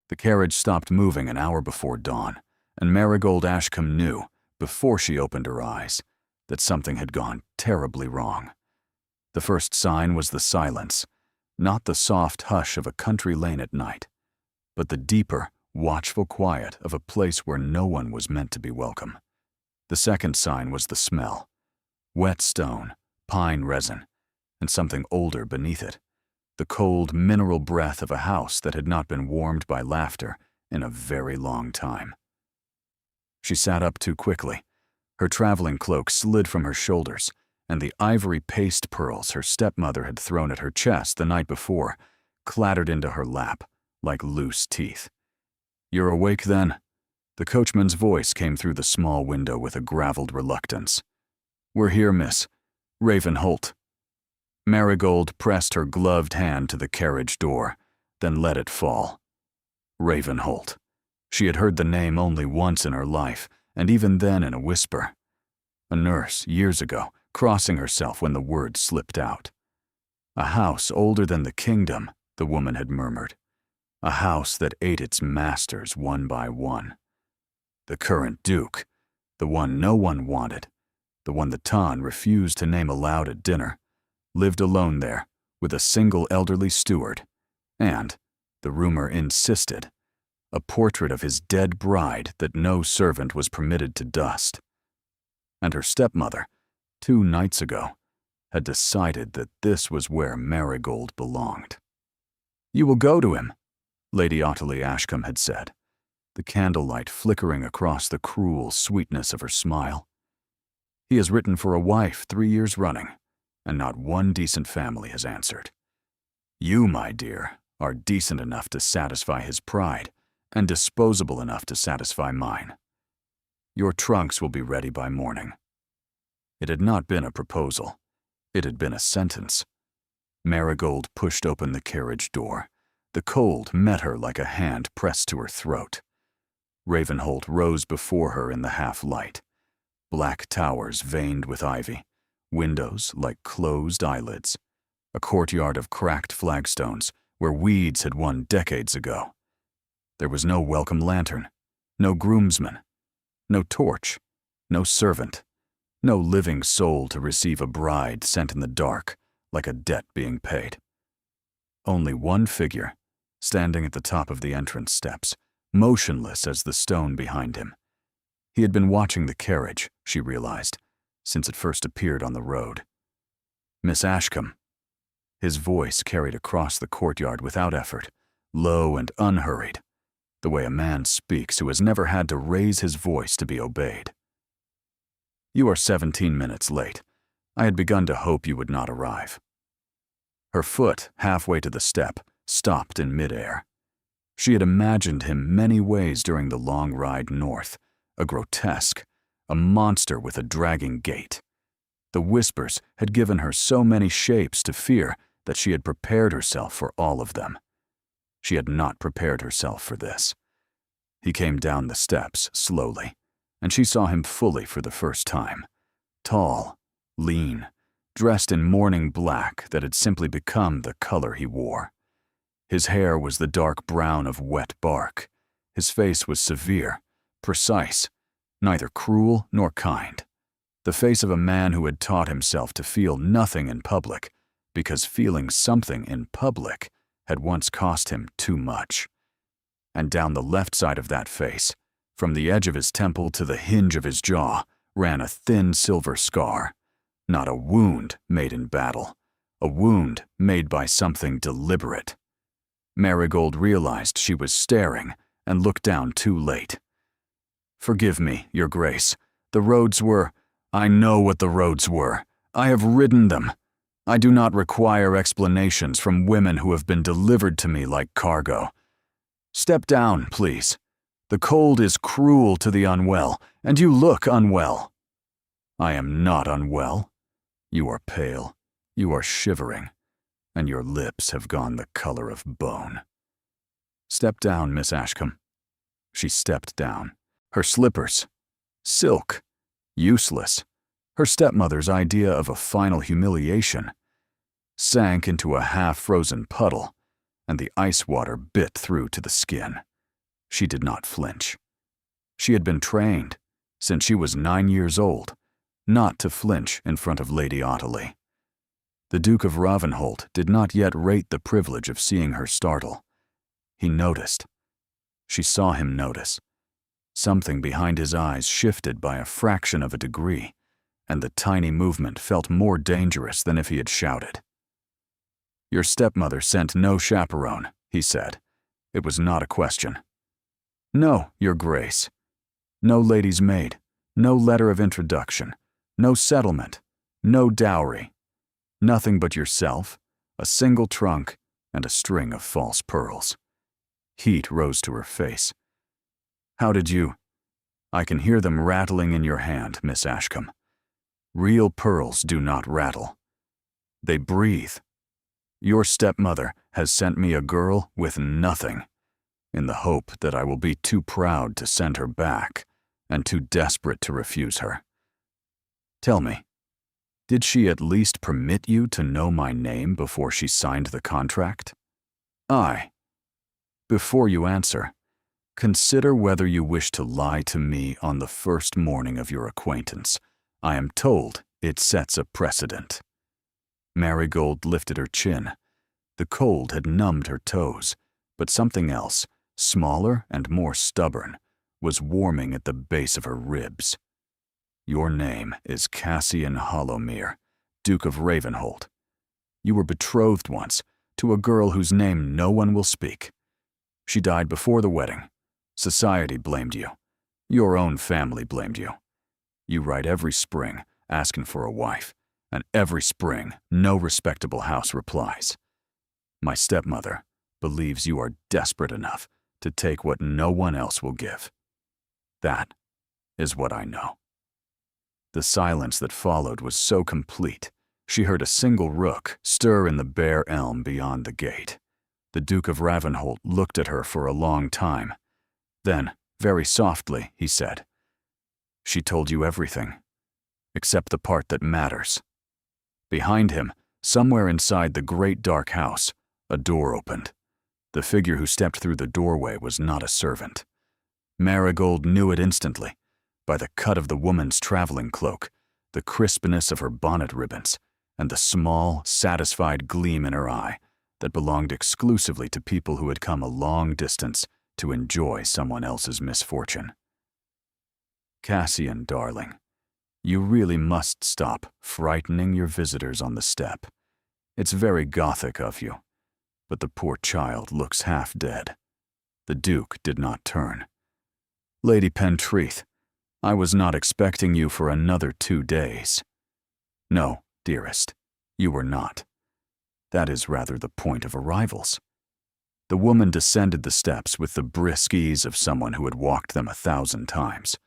The carriage stopped moving an hour before dawn, and Marigold Ashcombe knew, before she opened her eyes, that something had gone terribly wrong. The first sign was the silence, not the soft hush of a country lane at night, but the deeper, watchful quiet of a place where no one was meant to be welcome. The second sign was the smell: wet stone, pine resin, and something older beneath it, the cold mineral breath of a house that had not been warmed by laughter in a very long time. She sat up too quickly. Her traveling cloak slid from her shoulders, and the ivory paste pearls her stepmother had thrown at her chest the night before clattered into her lap like loose teeth. "You're awake, then?" The coachman's voice came through the small window with a graveled reluctance. "We're here, miss. Raven Holt." Marigold pressed her gloved hand to the carriage door, then let it fall. Raven Holt. She had heard the name only once in her life, and even then in a whisper. A nurse, years ago, crossing herself when the word slipped out. "A house older than the kingdom," the woman had murmured. "A house that ate its masters one by one. The current duke, the one no one wanted, the one the Tan refused to name aloud at dinner, lived alone there with a single elderly steward, and, the rumor insisted, a portrait of his dead bride that no servant was permitted to dust. And her stepmother, 2 nights ago, had decided that this was where Marigold belonged. "You will go to him," Lady Ottilie Ashcombe had said, the candlelight flickering across the cruel sweetness of her smile. "He has written for a wife 3 years running, and not one decent family has answered. You, my dear, are decent enough to satisfy his pride, and disposable enough to satisfy mine. Your trunks will be ready by morning." It had not been a proposal. It had been a sentence. Marigold pushed open the carriage door. The cold met her like a hand pressed to her throat. Ravenholt rose before her in the half-light. Black towers veined with ivy, windows like closed eyelids, a courtyard of cracked flagstones where weeds had won decades ago. There was no welcome lantern, no groomsman, no torch, no servant, no living soul to receive a bride sent in the dark like a debt being paid. Only one figure, standing at the top of the entrance steps, motionless as the stone behind him. He had been watching the carriage, she realized, since it first appeared on the road. "Miss Ashcombe." His voice carried across the courtyard without effort, low and unhurried, the way a man speaks who has never had to raise his voice to be obeyed. "You are 17 minutes late. I had begun to hope you would not arrive." Her foot, halfway to the step, stopped in midair. She had imagined him many ways during the long ride north, a grotesque, a monster with a dragging gait. The whispers had given her so many shapes to fear that she had prepared herself for all of them. She had not prepared herself for this. He came down the steps slowly, and she saw him fully for the first time. Tall, lean, dressed in mourning black that had simply become the color he wore. His hair was the dark brown of wet bark. His face was severe, precise, neither cruel nor kind. The face of a man who had taught himself to feel nothing in public, because feeling something in public had once cost him too much. And down the left side of that face, from the edge of his temple to the hinge of his jaw, ran a thin silver scar. Not a wound made in battle, a wound made by something deliberate. Marigold realized she was staring and looked down too late. "Forgive me, Your Grace. The roads were—" "I know what the roads were. I have ridden them. I do not require explanations from women who have been delivered to me like cargo. Step down, please. The cold is cruel to the unwell, and you look unwell." "I am not unwell. You are pale, you are shivering, and your lips have gone the color of bone." "Step down, Miss Ashcombe." She stepped down. Her slippers, silk, useless, her stepmother's idea of a final humiliation, sank into a half-frozen puddle, and the ice water bit through to the skin. She did not flinch. She had been trained, since she was 9 years old, not to flinch in front of Lady Ottilie. The Duke of Ravenholt did not yet rate the privilege of seeing her startle. He noticed. She saw him notice. Something behind his eyes shifted by a fraction of a degree, and the tiny movement felt more dangerous than if he had shouted. "Your stepmother sent no chaperone," he said. It was not a question. "No, Your Grace. No lady's maid, no letter of introduction, no settlement, no dowry. Nothing but yourself, a single trunk, and a string of false pearls." Heat rose to her face. "How did you—" "I can hear them rattling in your hand, Miss Ashcombe. Real pearls do not rattle. They breathe. Your stepmother has sent me a girl with nothing, in the hope that I will be too proud to send her back and too desperate to refuse her. Tell me, did she at least permit you to know my name before she signed the contract?" "Aye." "Before you answer, consider whether you wish to lie to me on the first morning of your acquaintance. I am told it sets a precedent." Marigold lifted her chin. The cold had numbed her toes, but something else, smaller and more stubborn, was warming at the base of her ribs. "Your name is Cassian Hollowmere, Duke of Ravenholt. You were betrothed once to a girl whose name no one will speak. She died before the wedding. Society blamed you. Your own family blamed you. You write every spring asking for a wife, and every spring no respectable house replies. My stepmother believes you are desperate enough to take what no one else will give. That is what I know." The silence that followed was so complete, she heard a single rook stir in the bare elm beyond the gate. The Duke of Ravenholt looked at her for a long time. Then, very softly, he said, "She told you everything, except the part that matters." Behind him, somewhere inside the great dark house, a door opened. The figure who stepped through the doorway was not a servant. Marigold knew it instantly, by the cut of the woman's traveling cloak, the crispness of her bonnet ribbons, and the small, satisfied gleam in her eye that belonged exclusively to people who had come a long distance to enjoy someone else's misfortune. "Cassian, darling, you really must stop frightening your visitors on the step. It's very Gothic of you, but the poor child looks half dead." The Duke did not turn. "Lady Pentreath, I was not expecting you for another 2 days. No, dearest, you were not. That is rather the point of arrivals." The woman descended the steps with the brisk ease of someone who had walked them 1,000 times.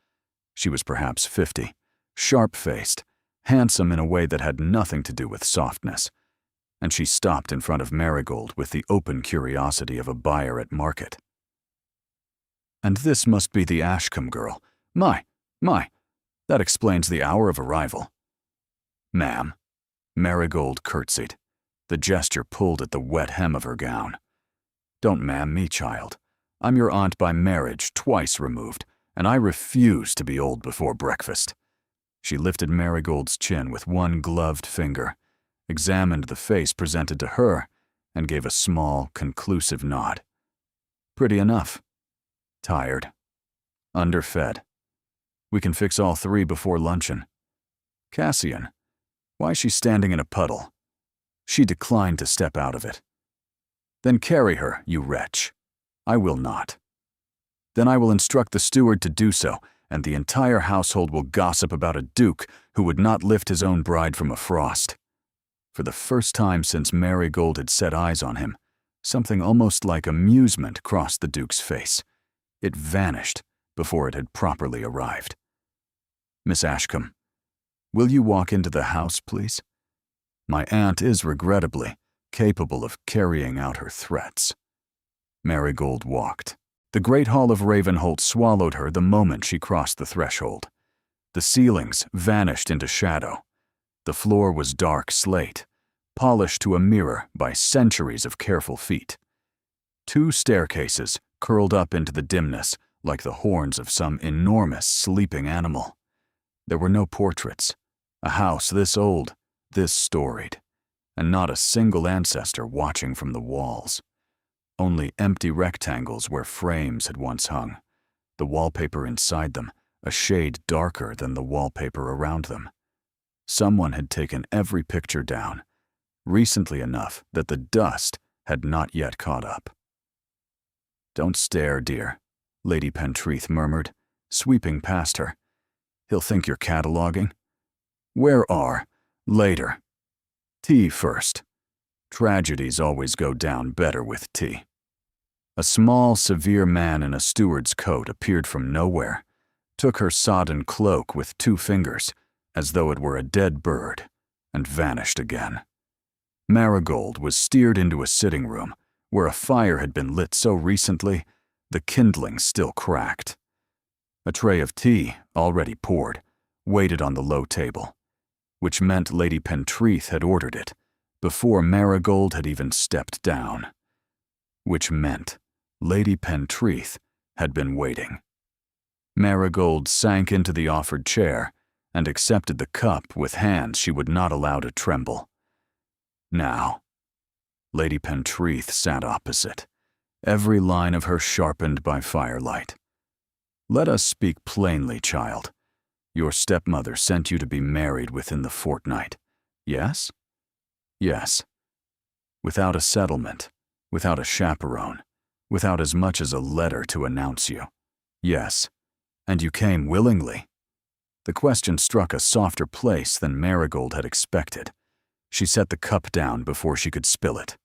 She was perhaps 50, sharp-faced, handsome in a way that had nothing to do with softness, and she stopped in front of Marigold with the open curiosity of a buyer at market. "And this must be the Ashcombe girl. My, that explains the hour of arrival." "Ma'am." Marigold curtsied. The gesture pulled at the wet hem of her gown. "Don't ma'am me, child. I'm your aunt by marriage, twice removed, and I refuse to be old before breakfast." She lifted Marigold's chin with one gloved finger, examined the face presented to her, and gave a small, conclusive nod. "Pretty enough. Tired. Underfed. We can fix all 3 before luncheon. Cassian, why is she standing in a puddle?" She declined to step out of it. "Then carry her, you wretch." "I will not." "Then I will instruct the steward to do so, and the entire household will gossip about a duke who would not lift his own bride from a frost." For the first time since Marigold had set eyes on him, something almost like amusement crossed the Duke's face. It vanished before it had properly arrived. "Miss Ashcombe, will you walk into the house, please? My aunt is regrettably capable of carrying out her threats." Marigold walked. The great hall of Ravenholt swallowed her the moment she crossed the threshold. The ceilings vanished into shadow. The floor was dark slate, polished to a mirror by centuries of careful feet. 2 staircases curled up into the dimness like the horns of some enormous sleeping animal. There were no portraits, a house this old, this storied, and not a single ancestor watching from the walls. Only empty rectangles where frames had once hung, the wallpaper inside them a shade darker than the wallpaper around them. Someone had taken every picture down, recently enough that the dust had not yet caught up. "Don't stare, dear," Lady Pentreath murmured, sweeping past her. "He'll think you're cataloging. Where are? Later. Tea first. Tragedies always go down better with tea." A small, severe man in a steward's coat appeared from nowhere, took her sodden cloak with 2 fingers, as though it were a dead bird, and vanished again. Marigold was steered into a sitting room where a fire had been lit so recently the kindling still cracked. A tray of tea, already poured, waited on the low table, which meant Lady Pentreath had ordered it before Marigold had even stepped down, which meant Lady Pentreath had been waiting. Marigold sank into the offered chair and accepted the cup with hands she would not allow to tremble. Now, Lady Pentreath sat opposite, every line of her sharpened by firelight. "Let us speak plainly, child. Your stepmother sent you to be married within the fortnight. Yes? Yes. Without a settlement, without a chaperone, without as much as a letter to announce you. Yes. And you came willingly." The question struck a softer place than Marigold had expected. She set the cup down before she could spill it.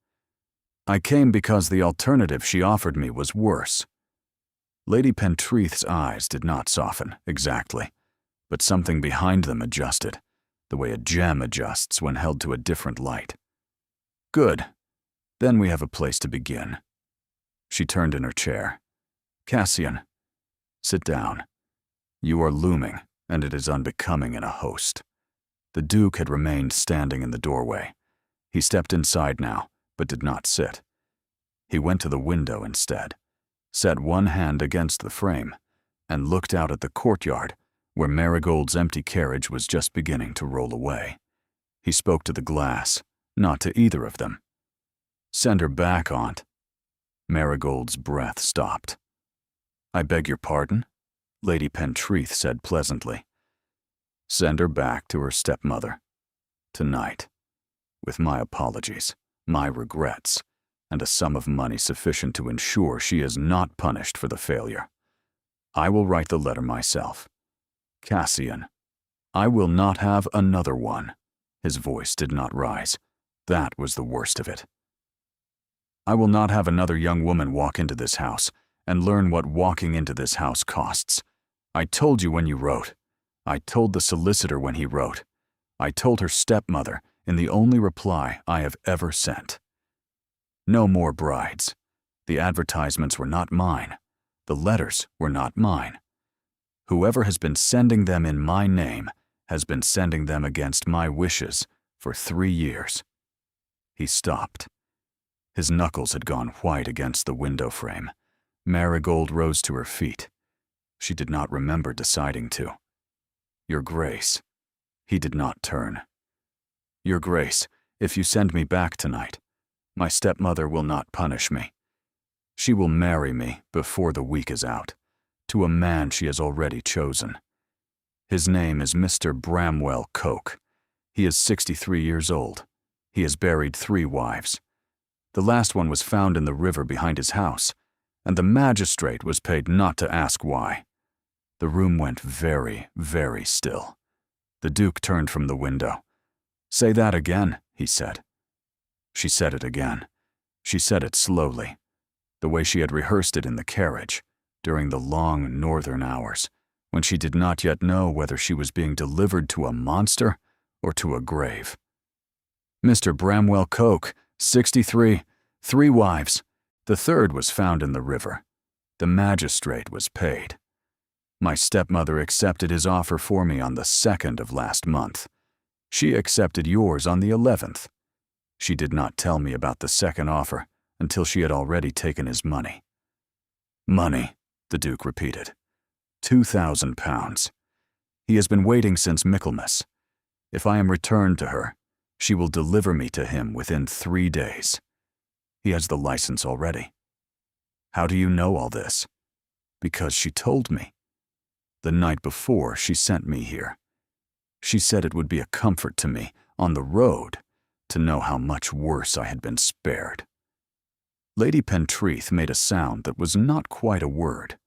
"I came because the alternative she offered me was worse." Lady Pentreath's eyes did not soften, exactly, but something behind them adjusted, the way a gem adjusts when held to a different light. "Good. Then we have a place to begin." She turned in her chair. "Cassian, sit down. You are looming, and it is unbecoming in a host." The Duke had remained standing in the doorway. He stepped inside now, but did not sit. He went to the window instead, set one hand against the frame, and looked out at the courtyard where Marigold's empty carriage was just beginning to roll away. He spoke to the glass, not to either of them. "Send her back, Aunt." Marigold's breath stopped. "I beg your pardon?" Lady Pentreath said pleasantly. "Send her back to her stepmother. Tonight. With my apologies, my regrets, and a sum of money sufficient to ensure she is not punished for the failure. I will write the letter myself. Cassian, I will not have another one." His voice did not rise. That was the worst of it. "I will not have another young woman walk into this house and learn what walking into this house costs. I told you when you wrote. I told the solicitor when he wrote. I told her stepmother in the only reply I have ever sent. No more brides. The advertisements were not mine. The letters were not mine. Whoever has been sending them in my name has been sending them against my wishes for 3 years." He stopped. His knuckles had gone white against the window frame. Marigold rose to her feet. She did not remember deciding to. "Your Grace." He did not turn. "Your Grace, if you send me back tonight, my stepmother will not punish me. She will marry me before the week is out, to a man she has already chosen. His name is Mr. Bramwell Coke. He is 63 years old. He has buried 3 wives. The last one was found in the river behind his house, and the magistrate was paid not to ask why." The room went very, very still. The Duke turned from the window. "Say that again," he said. She said it again. She said it slowly, the way she had rehearsed it in the carriage, during the long northern hours, when she did not yet know whether she was being delivered to a monster or to a grave. "Mr. Bramwell Coke, 63, 3 wives. The 3rd was found in the river. The magistrate was paid. My stepmother accepted his offer for me on the 2nd of last month. She accepted yours on the 11th. She did not tell me about the second offer until she had already taken his money. Money, the Duke repeated. £2,000. He has been waiting since Michaelmas. If I am returned to her, she will deliver me to him within 3 days. He has the license already. How do you know all this? Because she told me. The night before, she sent me here. She said it would be a comfort to me, on the road, to know how much worse I had been spared. Lady Pentreath made a sound that was not quite a word,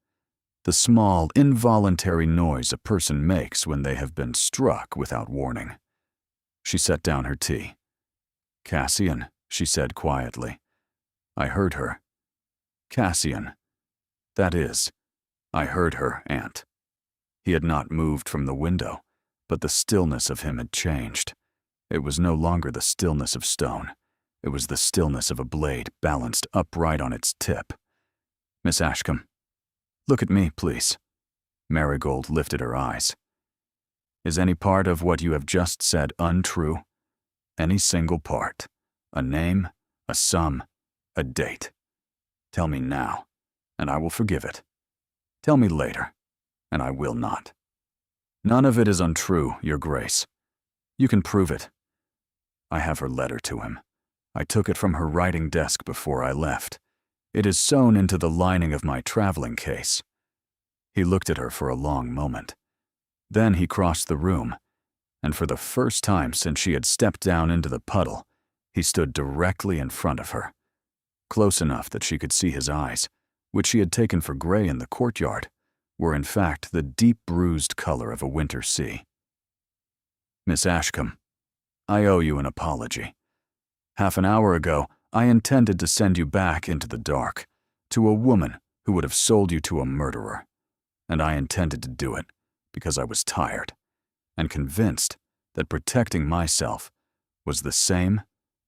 the small, involuntary noise a person makes when they have been struck without warning. She set down her tea. "Cassian," she said quietly. "I heard her." "Cassian. That is, I heard her, Aunt." He had not moved from the window, but the stillness of him had changed. It was no longer the stillness of stone. It was the stillness of a blade balanced upright on its tip. "Miss Ashcombe, look at me, please." Marigold lifted her eyes. "Is any part of what you have just said untrue? Any single part? A name, a sum, a date? Tell me now, and I will forgive it. Tell me later, and I will not." "None of it is untrue, Your Grace. You can prove it. I have her letter to him. I took it from her writing desk before I left. It is sewn into the lining of my traveling case." He looked at her for a long moment. Then he crossed the room, and for the first time since she had stepped down into the puddle, he stood directly in front of her, close enough that she could see his eyes, which she had taken for gray in the courtyard, were in fact the deep bruised color of a winter sea. "Miss Ashcombe, I owe you an apology. Half an hour ago, I intended to send you back into the dark, to a woman who would have sold you to a murderer. And I intended to do it because I was tired and convinced that protecting myself was the same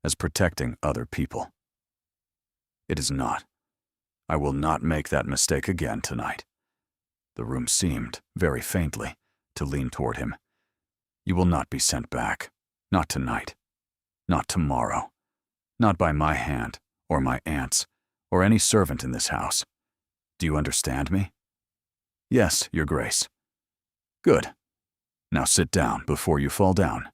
as protecting other people. It is not. I will not make that mistake again tonight." The room seemed, very faintly, to lean toward him. "You will not be sent back. Not tonight. Not tomorrow. Not by my hand, or my aunt's, or any servant in this house. Do you understand me?" "Yes, Your Grace." "Good. Now sit down before you fall down.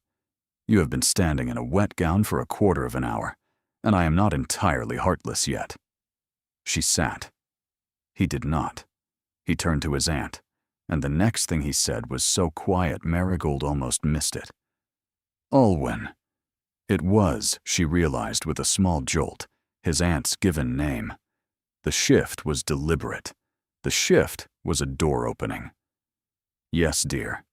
You have been standing in a wet gown for a quarter of an hour, and I am not entirely heartless yet." She sat. He did not. He turned to his aunt, and the next thing he said was so quiet Marigold almost missed it. "Alwyn." It was, she realized with a small jolt, his aunt's given name. The shift was deliberate. The shift was a door opening. "Yes, dear.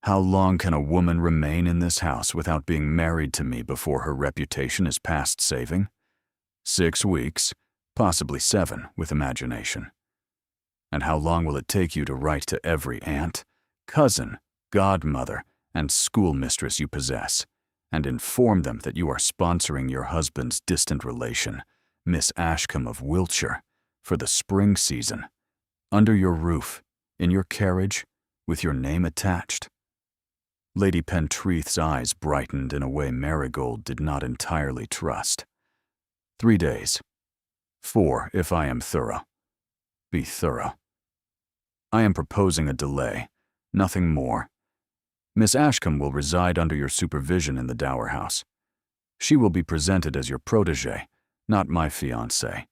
How long can a woman remain in this house without being married to me before her reputation is past saving? 6 weeks, possibly 7 with imagination. And how long will it take you to write to every aunt, cousin, godmother, and schoolmistress you possess, and inform them that you are sponsoring your husband's distant relation, Miss Ashcombe of Wiltshire, for the spring season, under your roof, in your carriage, with your name attached?" Lady Pentreath's eyes brightened in a way Marigold did not entirely trust. 3 days. 4 if I am thorough. Be thorough. I am proposing a delay, nothing more. Miss Ashcombe will reside under your supervision in the Dower House. She will be presented as your protégée, not my fiancée.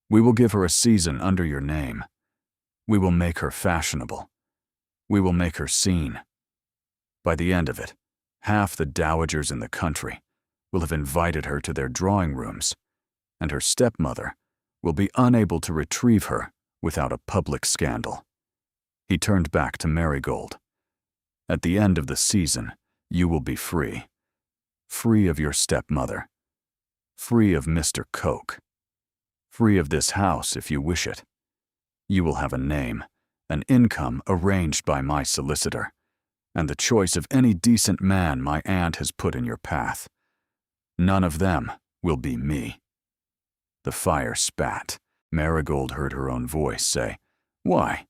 We will give her a season under your name. We will make her fashionable. We will make her seen. By the end of it, half the dowagers in the country will have invited her to their drawing rooms, and her stepmother will be unable to retrieve her without a public scandal. He turned back to Marigold. "At the end of the season, you will be free. Free of your stepmother. Free of Mr. Coke. Free of this house if you wish it. You will have a name, an income arranged by my solicitor, and the choice of any decent man my aunt has put in your path. None of them will be me." The fire spat. Marigold heard her own voice say, "Why?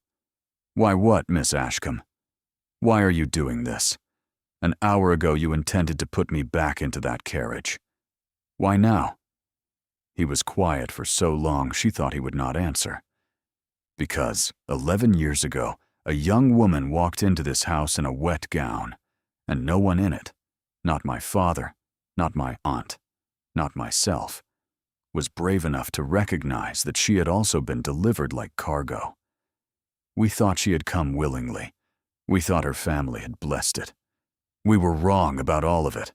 Why what, Miss Ashcombe? Why are you doing this? An hour ago you intended to put me back into that carriage. Why now?" He was quiet for so long she thought he would not answer. Because 11 years ago, a young woman walked into this house in a wet gown, and no one in it, not my father, not my aunt, not myself, was brave enough to recognize that she had also been delivered like cargo. We thought she had come willingly. We thought her family had blessed it. We were wrong about all of it.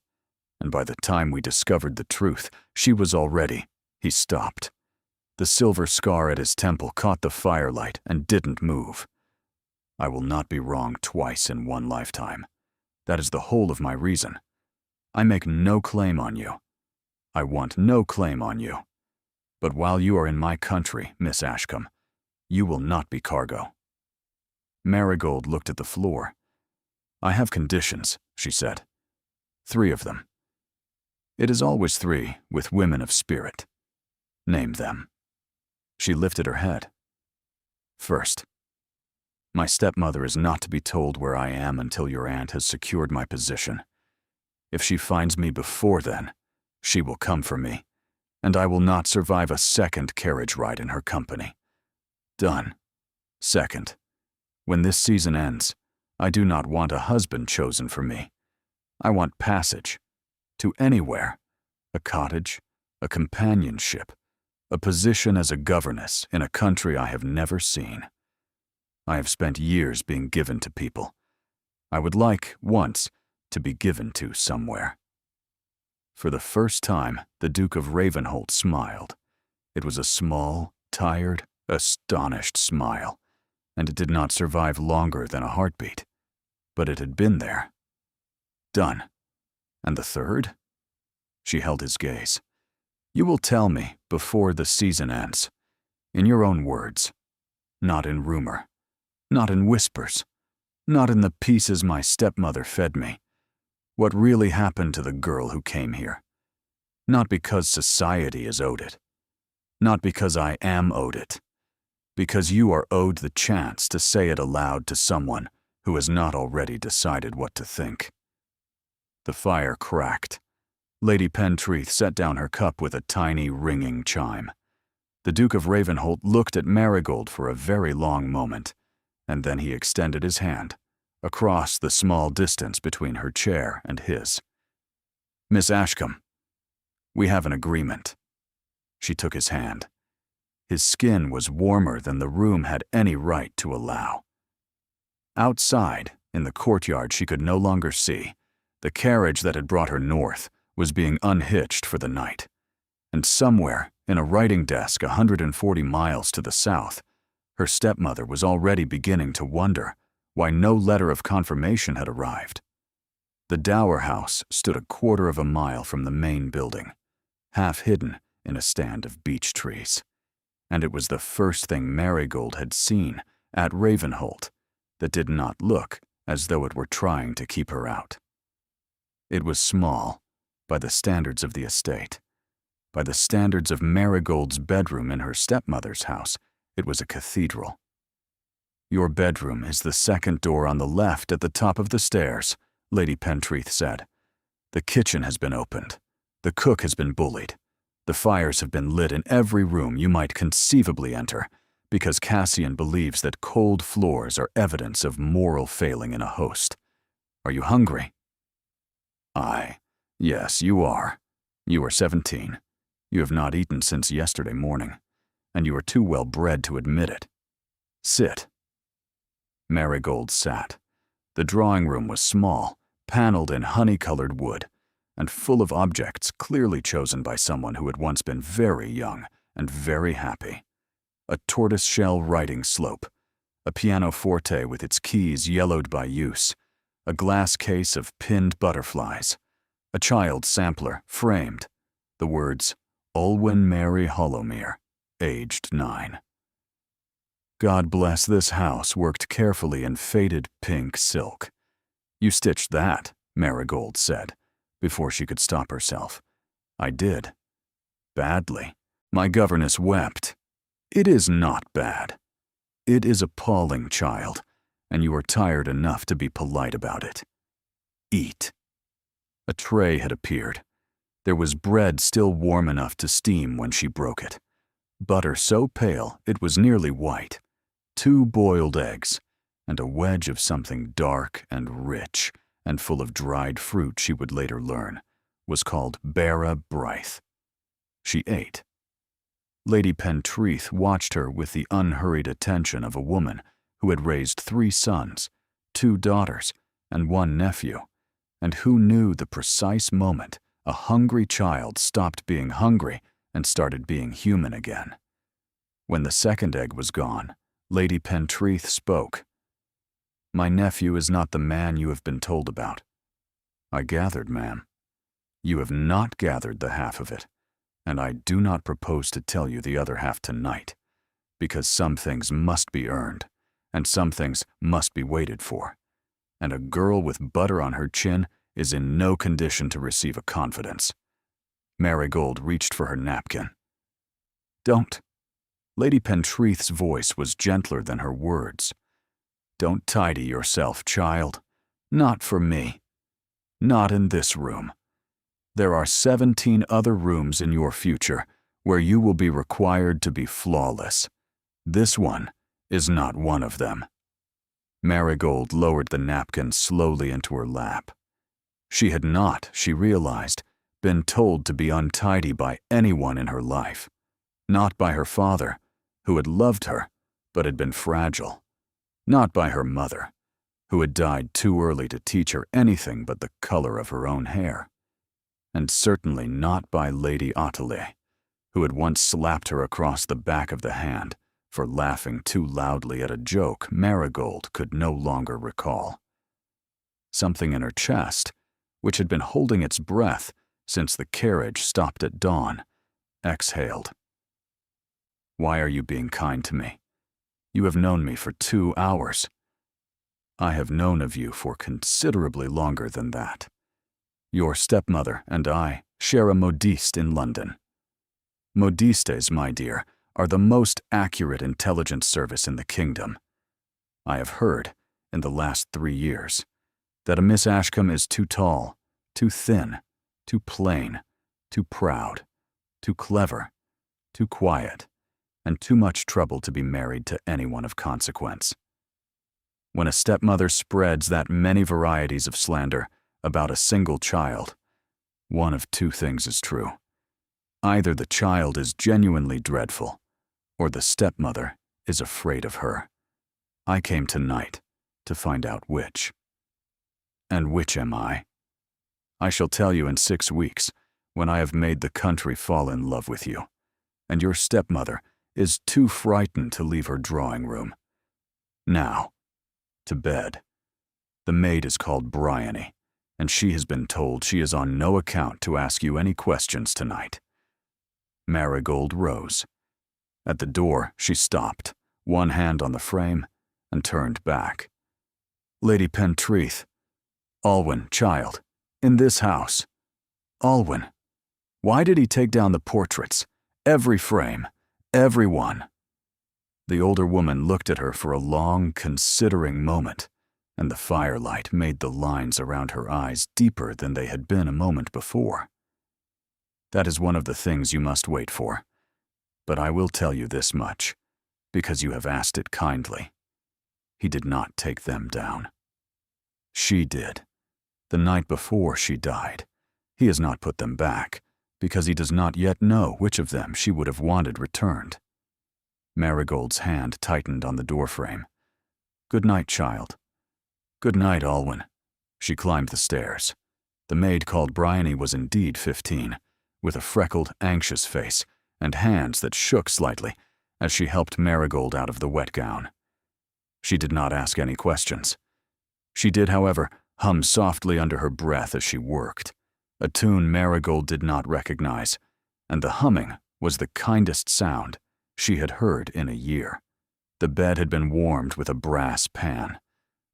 And by the time we discovered the truth, she was already— He stopped. The silver scar at his temple caught the firelight and didn't move. I will not be wrong twice in one lifetime. That is the whole of my reason. I make no claim on you. I want no claim on you. But while you are in my country, Miss Ashcombe, you will not be cargo. Marigold looked at the floor. I have conditions, she said. 3 of them. It is always 3 with women of spirit. Name them. She lifted her head. First, my stepmother is not to be told where I am until your aunt has secured my position. If she finds me before then, she will come for me, and I will not survive a second carriage ride in her company. Done. Second, when this season ends, I do not want a husband chosen for me. I want passage. To anywhere. A cottage, a companionship, a position as a governess in a country I have never seen. I have spent years being given to people. I would like, once, to be given to somewhere. For the first time, the Duke of Ravenholt smiled. It was a small, tired, astonished smile, and it did not survive longer than a heartbeat. But it had been there. Done. And the third? She held his gaze. You will tell me before the season ends, in your own words, not in rumor, not in whispers, not in the pieces my stepmother fed me, what really happened to the girl who came here. Not because society is owed it, not because I am owed it, because you are owed the chance to say it aloud to someone who has not already decided what to think. The fire cracked. Lady Pentreath set down her cup with a tiny, ringing chime. The Duke of Ravenholt looked at Marigold for a very long moment, and then he extended his hand, across the small distance between her chair and his. Miss Ashcombe, we have an agreement. She took his hand. His skin was warmer than the room had any right to allow. Outside, in the courtyard she could no longer see, the carriage that had brought her north was being unhitched for the night, and somewhere, in a writing desk 140 miles to the south, her stepmother was already beginning to wonder why no letter of confirmation had arrived. The dower house stood a quarter of a mile from the main building, half hidden in a stand of beech trees, and it was the first thing Marigold had seen at Ravenholt that did not look as though it were trying to keep her out. It was small, by the standards of the estate. By the standards of Marigold's bedroom in her stepmother's house, it was a cathedral. Your bedroom is the second door on the left at the top of the stairs, Lady Pentreath said. The kitchen has been opened. The cook has been bullied. The fires have been lit in every room you might conceivably enter, because Cassian believes that cold floors are evidence of moral failing in a host. Are you hungry? Yes, you are. You are 17. You have not eaten since yesterday morning, and you are too well bred to admit it. Sit. Marigold sat. The drawing room was small, paneled in honey-colored wood, and full of objects clearly chosen by someone who had once been very young and very happy. A tortoise-shell writing slope, a pianoforte with its keys yellowed by use, a glass case of pinned butterflies, a child sampler framed, the words, Olwen Mary Hollowmere, aged 9. God bless this house worked carefully in faded pink silk. You stitched that, Marigold said, before she could stop herself. I did. Badly. My governess wept. It is not bad. It is appalling, child, and you are tired enough to be polite about it. Eat. A tray had appeared. There was bread still warm enough to steam when she broke it. Butter so pale it was nearly white, 2 boiled eggs, and a wedge of something dark and rich and full of dried fruit she would later learn was called Bara Brythe. She ate. Lady Pentreath watched her with the unhurried attention of a woman who had raised 3 sons, 2 daughters, and 1 nephew, and who knew the precise moment a hungry child stopped being hungry and started being human again. When the second egg was gone, Lady Pentreath spoke. "My nephew is not the man you have been told about." "I gathered, ma'am." "You have not gathered the half of it, and I do not propose to tell you the other half tonight, because some things must be earned, and some things must be waited for, and a girl with butter on her chin is in no condition to receive a confidence." Marigold reached for her napkin. "Don't." Lady Pentreath's voice was gentler than her words. "Don't tidy yourself, child. Not for me. Not in this room. There are 17 other rooms in your future where you will be required to be flawless. This one is not one of them." Marigold lowered the napkin slowly into her lap. She had not, she realized, been told to be untidy by anyone in her life. Not by her father, who had loved her but had been fragile. Not by her mother, who had died too early to teach her anything but the color of her own hair. And certainly not by Lady Ottilie, who had once slapped her across the back of the hand for laughing too loudly at a joke Marigold could no longer recall. Something in her chest, which had been holding its breath since the carriage stopped at dawn, exhaled. "Why are you being kind to me? You have known me for 2 hours. I have known of you for considerably longer than that. Your stepmother and I share a modiste in London. Modistes, my dear, are the most accurate intelligence service in the kingdom. I have heard, in the last 3 years, that a Miss Ashcombe is too tall, too thin, too plain, too proud, too clever, too quiet, and too much trouble to be married to anyone of consequence. When a stepmother spreads that many varieties of slander about a single child, one of 2 things is true. Either the child is genuinely dreadful, or the stepmother is afraid of her. I came tonight to find out which. And which am I? I shall tell you in 6 weeks, when I have made the country fall in love with you, and your stepmother is too frightened to leave her drawing room. Now, to bed. The maid is called Bryony, and she has been told she is on no account to ask you any questions tonight." Marigold rose. At the door, she stopped, one hand on the frame, and turned back. "Lady Pentreath, Alwyn, child, in this house. Alwyn, why did he take down the portraits? Every frame, every one." The older woman looked at her for a long, considering moment, and the firelight made the lines around her eyes deeper than they had been a moment before. "That is one of the things you must wait for. But I will tell you this much, because you have asked it kindly. He did not take them down. She did. The night before she died. He has not put them back, because he does not yet know which of them she would have wanted returned." Marigold's hand tightened on the doorframe. "Good night, child." "Good night, Alwyn." She climbed the stairs. The maid called Bryony was indeed 15, with a freckled, anxious face and hands that shook slightly as she helped Marigold out of the wet gown. She did not ask any questions. She did, however, hum softly under her breath as she worked, a tune Marigold did not recognize, and the humming was the kindest sound she had heard in a year. The bed had been warmed with a brass pan.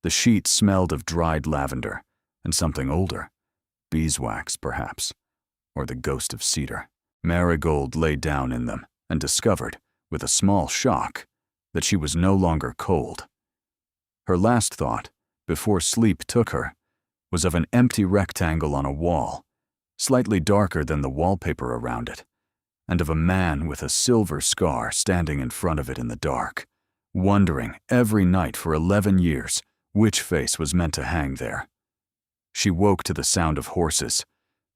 The sheets smelled of dried lavender and something older, beeswax perhaps, or the ghost of cedar. Marigold lay down in them and discovered, with a small shock, that she was no longer cold. Her last thought, before sleep took her, was of an empty rectangle on a wall, slightly darker than the wallpaper around it, and of a man with a silver scar standing in front of it in the dark, wondering every night for 11 years which face was meant to hang there. She woke to the sound of horses,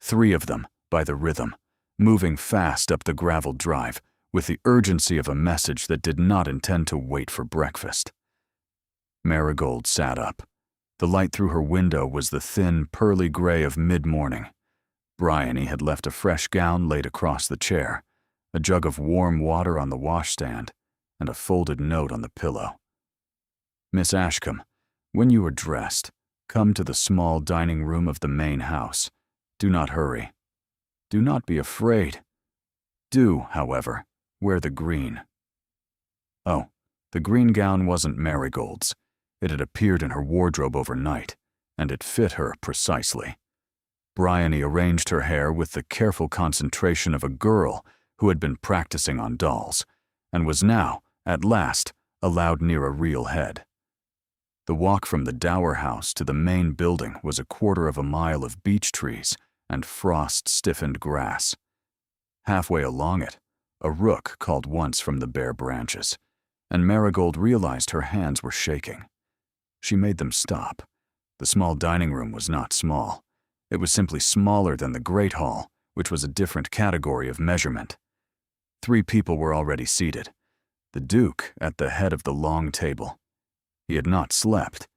3 of them by the rhythm, moving fast up the graveled drive with the urgency of a message that did not intend to wait for breakfast. Marigold sat up. The light through her window was the thin, pearly gray of mid-morning. Bryony had left a fresh gown laid across the chair, a jug of warm water on the washstand, and a folded note on the pillow. "Miss Ashcombe, when you are dressed, come to the small dining room of the main house. Do not hurry. Do not be afraid. Do, however, wear the green." Oh, the green gown wasn't Marigold's. It had appeared in her wardrobe overnight, and it fit her precisely. Bryony arranged her hair with the careful concentration of a girl who had been practicing on dolls, and was now, at last, allowed near a real head. The walk from the dower house to the main building was a 1/4 of a mile of beech trees and frost-stiffened grass. Halfway along it, a rook called once from the bare branches, and Marigold realized her hands were shaking. She made them stop. The small dining room was not small. It was simply smaller than the great hall, which was a different category of measurement. 3 people were already seated. The Duke at the head of the long table. He had not slept.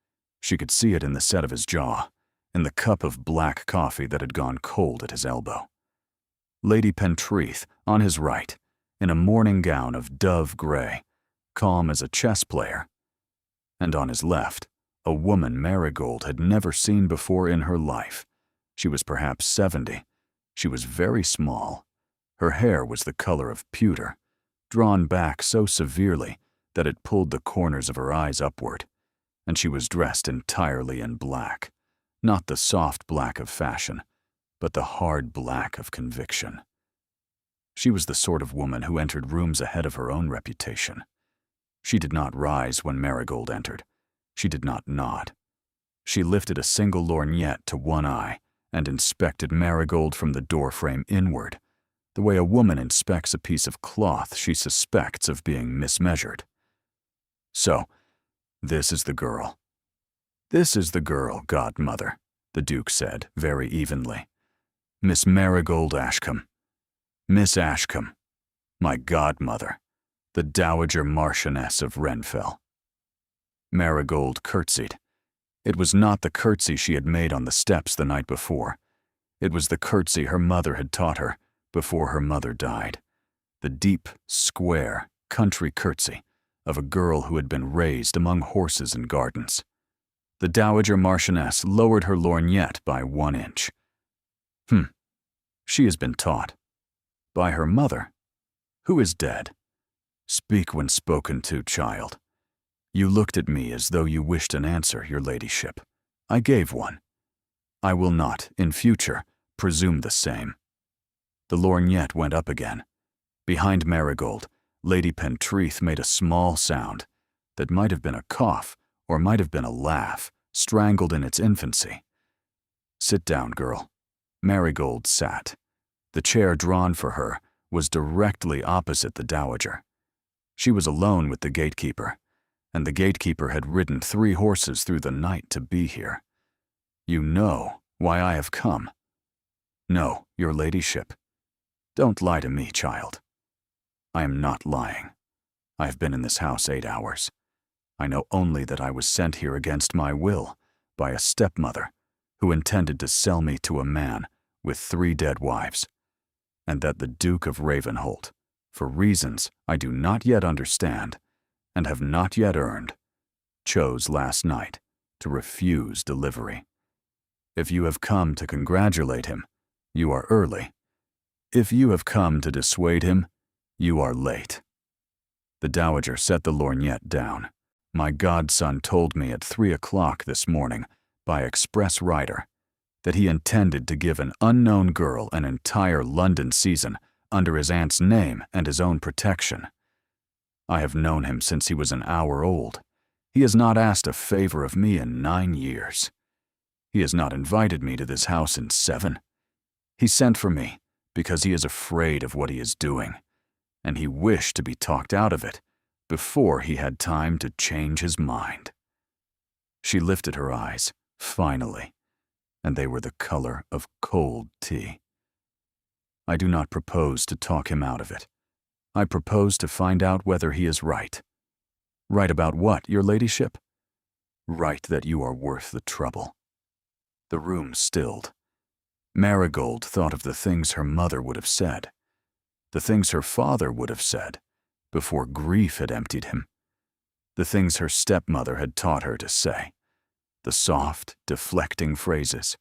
She could see it in the set of his jaw, in the cup of black coffee that had gone cold at his elbow. Lady Pentreath, on his right, in a morning gown of dove gray, calm as a chess player. And on his left, a woman Marigold had never seen before in her life. She was perhaps 70. She was very small. Her hair was the color of pewter, drawn back so severely that it pulled the corners of her eyes upward, and she was dressed entirely in black, not the soft black of fashion, but the hard black of conviction. She was the sort of woman who entered rooms ahead of her own reputation. She did not rise when Marigold entered. She did not nod. She lifted a single lorgnette to one eye and inspected Marigold from the doorframe inward, the way a woman inspects a piece of cloth she suspects of being mismeasured. "So, this is the girl. This is the girl, godmother," the Duke said very evenly. "Miss Marigold Ashcombe. Miss Ashcombe, my godmother, the Dowager Marchioness of Renfell." Marigold curtsied. It was not the curtsy she had made on the steps the night before. It was the curtsy her mother had taught her before her mother died. The deep, square, country curtsy of a girl who had been raised among horses and gardens. The Dowager Marchioness lowered her lorgnette by 1 inch. She has been taught. By her mother, who is dead. Speak when spoken to, child. You looked at me as though you wished an answer, your ladyship. I gave one. I will not, in future, presume the same. The lorgnette went up again. Behind Marigold, Lady Pentreath made a small sound that might have been a cough or might have been a laugh, strangled in its infancy. "Sit down, girl." Marigold sat. The chair drawn for her was directly opposite the Dowager. She was alone with the gatekeeper, and the gatekeeper had ridden 3 horses through the night to be here. "You know why I have come." "No, your ladyship." "Don't lie to me, child." "I am not lying. I have been in this house 8 hours. I know only that I was sent here against my will by a stepmother who intended to sell me to a man with 3 dead wives, and that the Duke of Ravenholt, for reasons I do not yet understand and have not yet earned, chose last night to refuse delivery. If you have come to congratulate him, you are early. If you have come to dissuade him, you are late." The Dowager set the lorgnette down. "My godson told me at 3 o'clock this morning, by express rider, that he intended to give an unknown girl an entire London season under his aunt's name and his own protection. I have known him since he was an hour old. He has not asked a favor of me in 9 years. He has not invited me to this house in 7. He sent for me because he is afraid of what he is doing, and he wished to be talked out of it before he had time to change his mind. She lifted her eyes, finally, and they were the color of cold tea. I do not propose to talk him out of it. I propose to find out whether he is right. Right about what, your ladyship? Right that you are worth the trouble. The room stilled. Marigold thought of the things her mother would have said, the things her father would have said, before grief had emptied him, the things her stepmother had taught her to say, the soft, deflecting phrases,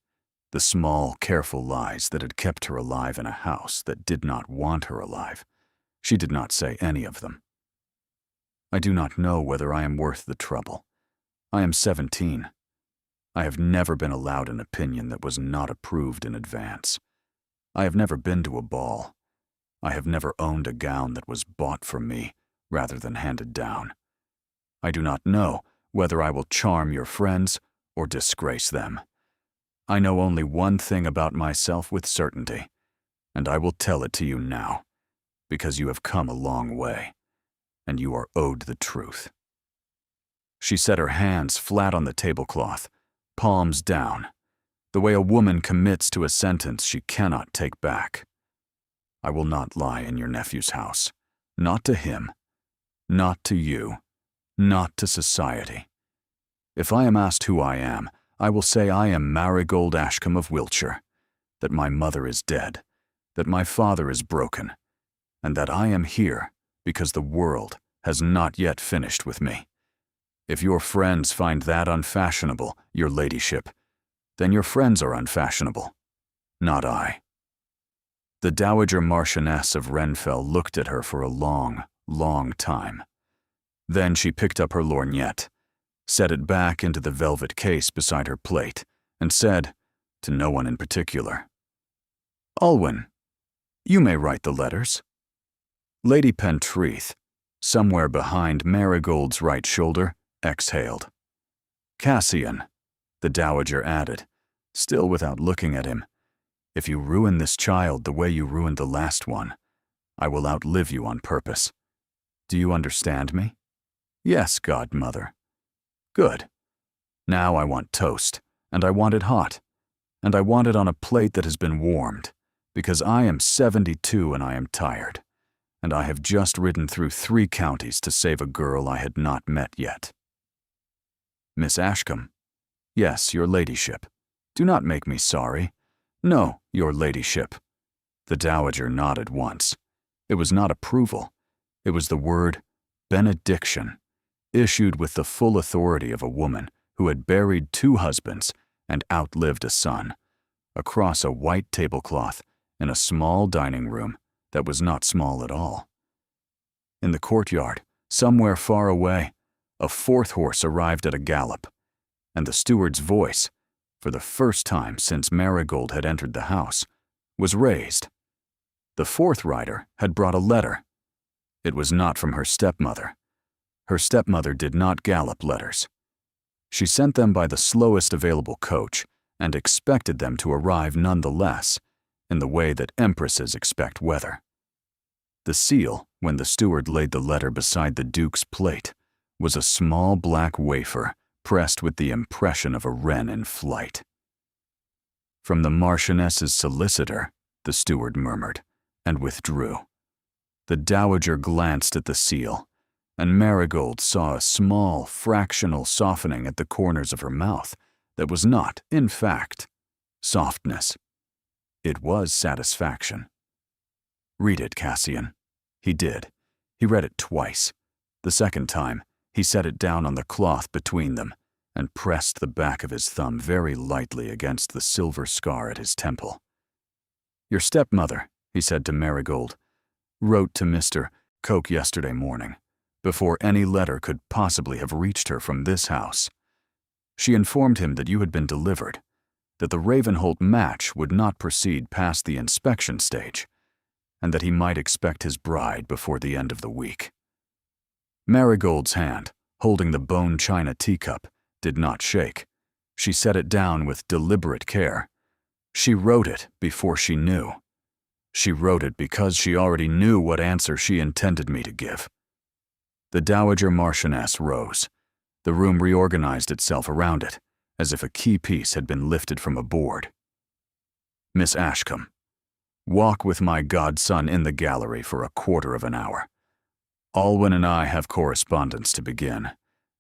the small, careful lies that had kept her alive in a house that did not want her alive. She did not say any of them. I do not know whether I am worth the trouble. I am 17. I have never been allowed an opinion that was not approved in advance. I have never been to a ball. I have never owned a gown that was bought for me rather than handed down. I do not know whether I will charm your friends or disgrace them. I know only one thing about myself with certainty, and I will tell it to you now, because you have come a long way, and you are owed the truth. She set her hands flat on the tablecloth, palms down, the way a woman commits to a sentence she cannot take back. I will not lie in your nephew's house, not to him, not to you, not to society. If I am asked who I am, I will say I am Marigold Ashcombe of Wiltshire, that my mother is dead, that my father is broken, and that I am here because the world has not yet finished with me. If your friends find that unfashionable, your ladyship, then your friends are unfashionable, not I. The Dowager Marchioness of Renfell looked at her for a long, long time. Then she picked up her lorgnette, set it back into the velvet case beside her plate, and said, to no one in particular, "Alwyn, you may write the letters." Lady Pentreath, somewhere behind Marigold's right shoulder, exhaled. "Cassian," the Dowager added, still without looking at him, "if you ruin this child the way you ruined the last one, I will outlive you on purpose. Do you understand me?" "Yes, godmother." "Good. Now I want toast, and I want it hot, and I want it on a plate that has been warmed, because I am 72 and I am tired, and I have just ridden through 3 counties to save a girl I had not met yet." "Miss Ashcombe." "Yes, your ladyship. Do not make me sorry." "No, your ladyship." The Dowager nodded once. It was not approval. It was the word benediction, issued with the full authority of a woman who had buried 2 husbands and outlived a son, across a white tablecloth in a small dining room that was not small at all. In the courtyard, somewhere far away, a 4th horse arrived at a gallop, and the steward's voice, for the first time since Marigold had entered the house, was raised. The 4th rider had brought a letter. It was not from her stepmother. Her stepmother did not gallop letters. She sent them by the slowest available coach and expected them to arrive nonetheless, in the way that empresses expect weather. The seal, when the steward laid the letter beside the Duke's plate, was a small black wafer pressed with the impression of a wren in flight. "From the Marchioness's solicitor," the steward murmured, and withdrew. The Dowager glanced at the seal, and Marigold saw a small, fractional softening at the corners of her mouth that was not, in fact, softness. It was satisfaction. "Read it, Cassian." He did. He read it twice. The second time, he set it down on the cloth between them and pressed the back of his thumb very lightly against the silver scar at his temple. "Your stepmother," he said to Marigold, "wrote to Mr. Coke yesterday morning, before any letter could possibly have reached her from this house. She informed him that you had been delivered, that the Ravenholt match would not proceed past the inspection stage, and that he might expect his bride before the end of the week." Marigold's hand, holding the bone china teacup, did not shake. She set it down with deliberate care. She wrote it before she knew. She wrote it because she already knew what answer she intended me to give. The Dowager Marchioness rose. The room reorganized itself around it, as if a key piece had been lifted from a board. Miss Ashcombe, walk with my godson in the gallery for a quarter of an hour. Alwyn and I have correspondence to begin.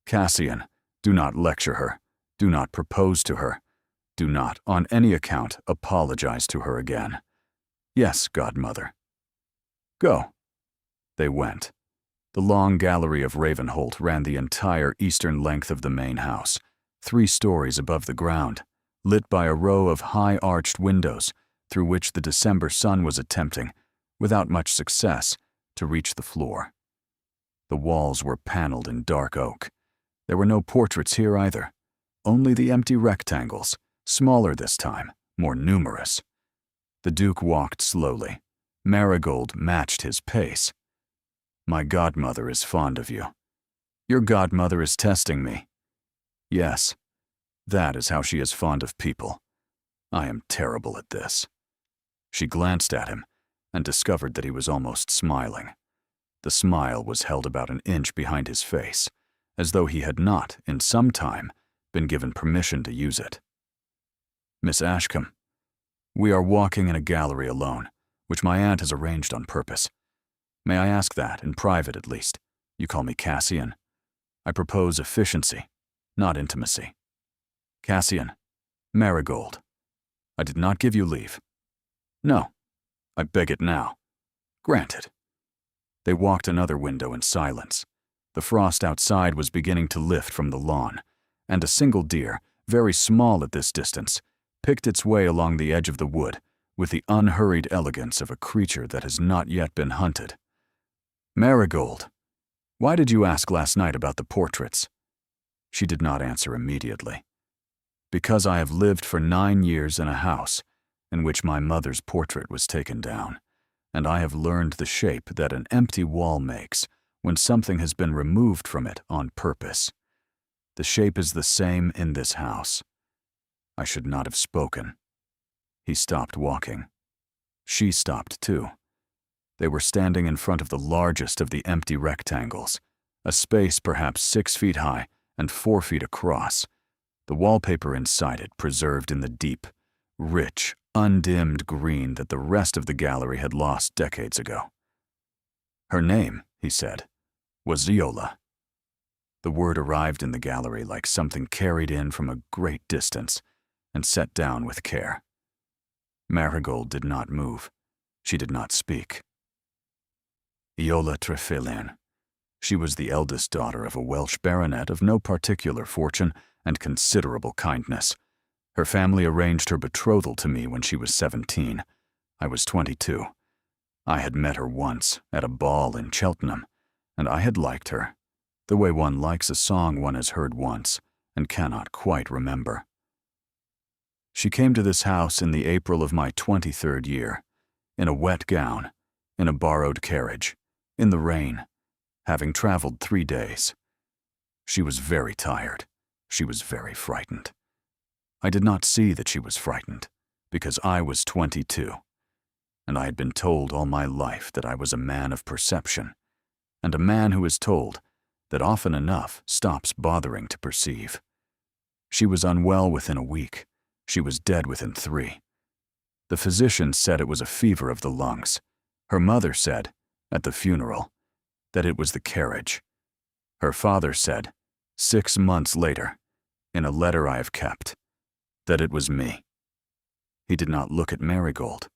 Cassian, do not lecture her. Do not propose to her. Do not, on any account, apologize to her again. Yes, godmother. Go. They went. The long gallery of Ravenholt ran the entire eastern length of the main house, 3 stories above the ground, lit by a row of high-arched windows through which the December sun was attempting, without much success, to reach the floor. The walls were paneled in dark oak. There were no portraits here either, only the empty rectangles, smaller this time, more numerous. The Duke walked slowly. Marigold matched his pace. My godmother is fond of you. Your godmother is testing me. Yes, that is how she is fond of people. I am terrible at this. She glanced at him and discovered that he was almost smiling. The smile was held about an inch behind his face, as though he had not, in some time, been given permission to use it. Miss Ashcombe, we are walking in a gallery alone, which my aunt has arranged on purpose. May I ask that, in private at least? You call me Cassian. I propose efficiency, not intimacy. Cassian, Marigold. I did not give you leave. No, I beg it now. Granted. They walked another window in silence. The frost outside was beginning to lift from the lawn, and a single deer, very small at this distance, picked its way along the edge of the wood with the unhurried elegance of a creature that has not yet been hunted. Marigold, why did you ask last night about the portraits? She did not answer immediately. Because I have lived for 9 years in a house in which my mother's portrait was taken down, and I have learned the shape that an empty wall makes when something has been removed from it on purpose. The shape is the same in this house. I should not have spoken. He stopped walking. She stopped too. They were standing in front of the largest of the empty rectangles, a space perhaps 6 feet high and 4 feet across, the wallpaper inside it preserved in the deep, rich, undimmed green that the rest of the gallery had lost decades ago. Her name, he said, was Viola. The word arrived in the gallery like something carried in from a great distance and set down with care. Marigold did not move. She did not speak. Viola Trefilian. She was the eldest daughter of a Welsh baronet of no particular fortune and considerable kindness. Her family arranged her betrothal to me when she was 17. I was 22. I had met her once at a ball in Cheltenham, and I had liked her, the way one likes a song one has heard once and cannot quite remember. She came to this house in the April of my 23rd year, in a wet gown, in a borrowed carriage, in the rain, having traveled 3 days. She was very tired. She was very frightened. I did not see that she was frightened, because I was 22, and I had been told all my life that I was a man of perception, and a man who is told that often enough stops bothering to perceive. She was unwell within a week. She was dead within 3. The physician said it was a fever of the lungs. Her mother said, at the funeral, that it was the carriage. Her father said, 6 months later, in a letter I have kept, that it was me. He did not look at Marigold.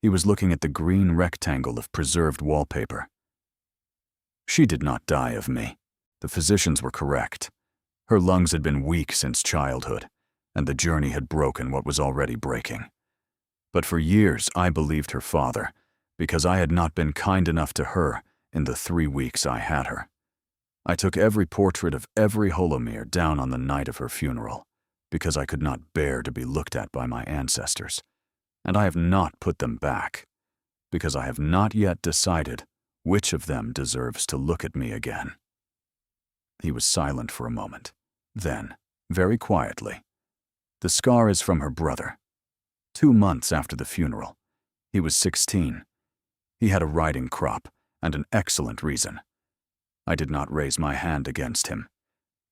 He was looking at the green rectangle of preserved wallpaper. She did not die of me. The physicians were correct. Her lungs had been weak since childhood, and the journey had broken what was already breaking. But for years I believed her father, because I had not been kind enough to her in the 3 weeks I had her. I took every portrait of every Holomere down on the night of her funeral, because I could not bear to be looked at by my ancestors, and I have not put them back, because I have not yet decided which of them deserves to look at me again. He was silent for a moment. Then, very quietly, the scar is from her brother. 2 months after the funeral. He was 16. He had a riding crop, and an excellent reason. I did not raise my hand against him.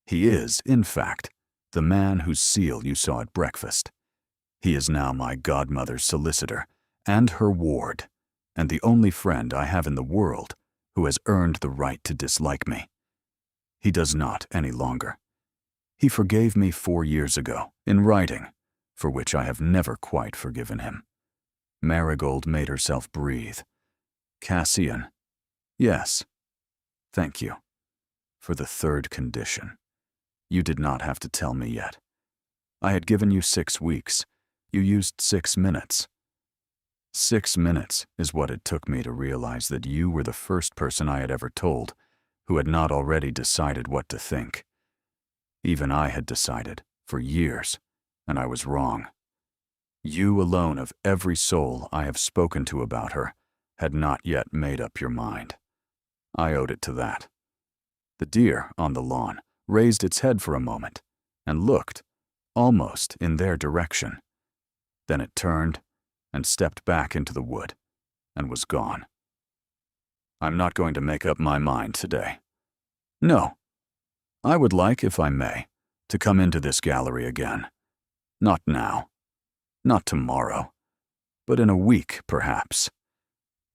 He is, in fact, the man whose seal you saw at breakfast. He is now my godmother's solicitor and her ward, and the only friend I have in the world who has earned the right to dislike me. He does not any longer. He forgave me 4 years ago, in writing, for which I have never quite forgiven him. Marigold made herself breathe. Cassian, yes, thank you. For the third condition. You did not have to tell me yet. I had given you 6 weeks. You used 6 minutes. 6 minutes is what it took me to realize that you were the first person I had ever told who had not already decided what to think. Even I had decided, for years, and I was wrong. You alone of every soul I have spoken to about her had not yet made up your mind. I owed it to that. The deer on the lawn raised its head for a moment and looked, almost in their direction. Then it turned and stepped back into the wood and was gone. I'm not going to make up my mind today. No. I would like, if I may, to come into this gallery again. Not now. Not tomorrow. But in a week, perhaps.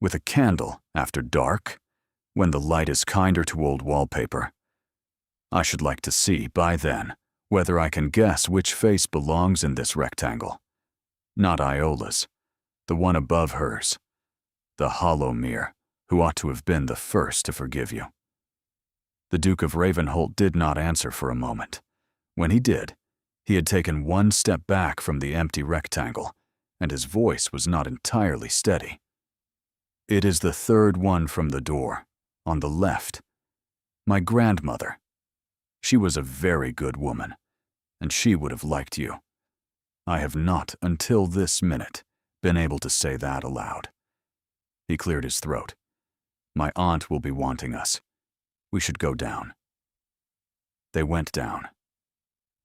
With a candle after dark, when the light is kinder to old wallpaper. I should like to see, by then, whether I can guess which face belongs in this rectangle. Not Iola's, the one above hers. The hollow mirror, who ought to have been the first to forgive you. The Duke of Ravenholt did not answer for a moment. When he did, he had taken 1 step back from the empty rectangle, and his voice was not entirely steady. It is the third one from the door, on the left. My grandmother. She was a very good woman, and she would have liked you. I have not, until this minute, been able to say that aloud. He cleared his throat. My aunt will be wanting us. We should go down. They went down.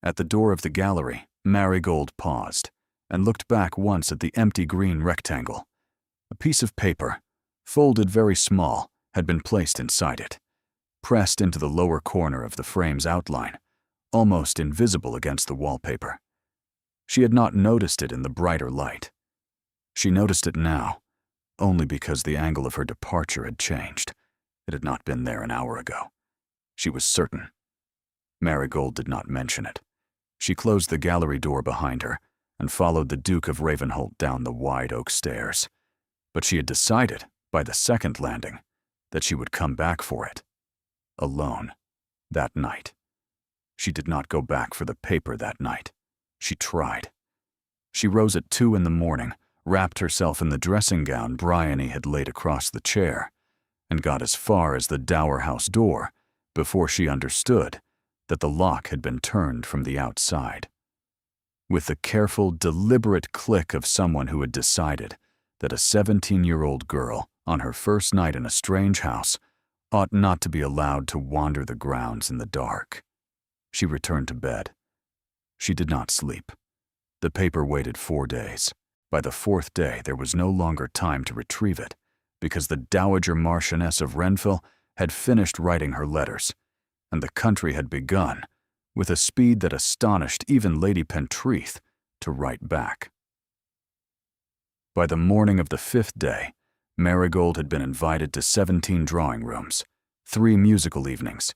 At the door of the gallery, Marigold paused and looked back once at the empty green rectangle. A piece of paper, folded very small, had been placed inside it, pressed into the lower corner of the frame's outline, almost invisible against the wallpaper. She had not noticed it in the brighter light. She noticed it now, only because the angle of her departure had changed. It had not been there an hour ago. She was certain. Marigold did not mention it. She closed the gallery door behind her and followed the Duke of Ravenholt down the wide oak stairs. But she had decided, by the second landing, that she would come back for it. Alone. That night. She did not go back for the paper that night. She tried. She rose at 2 in the morning, wrapped herself in the dressing gown Bryony had laid across the chair, and got as far as the dower house door before she understood that the lock had been turned from the outside. With the careful, deliberate click of someone who had decided that a 17-year-old girl, on her first night in a strange house, ought not to be allowed to wander the grounds in the dark. She returned to bed. She did not sleep. The paper waited 4 days. By the 4th day, there was no longer time to retrieve it, because the Dowager Marchioness of Renfell had finished writing her letters, and the country had begun, with a speed that astonished even Lady Pentreath, to write back. By the morning of the 5th day, Marigold had been invited to 17 drawing rooms, 3 musical evenings,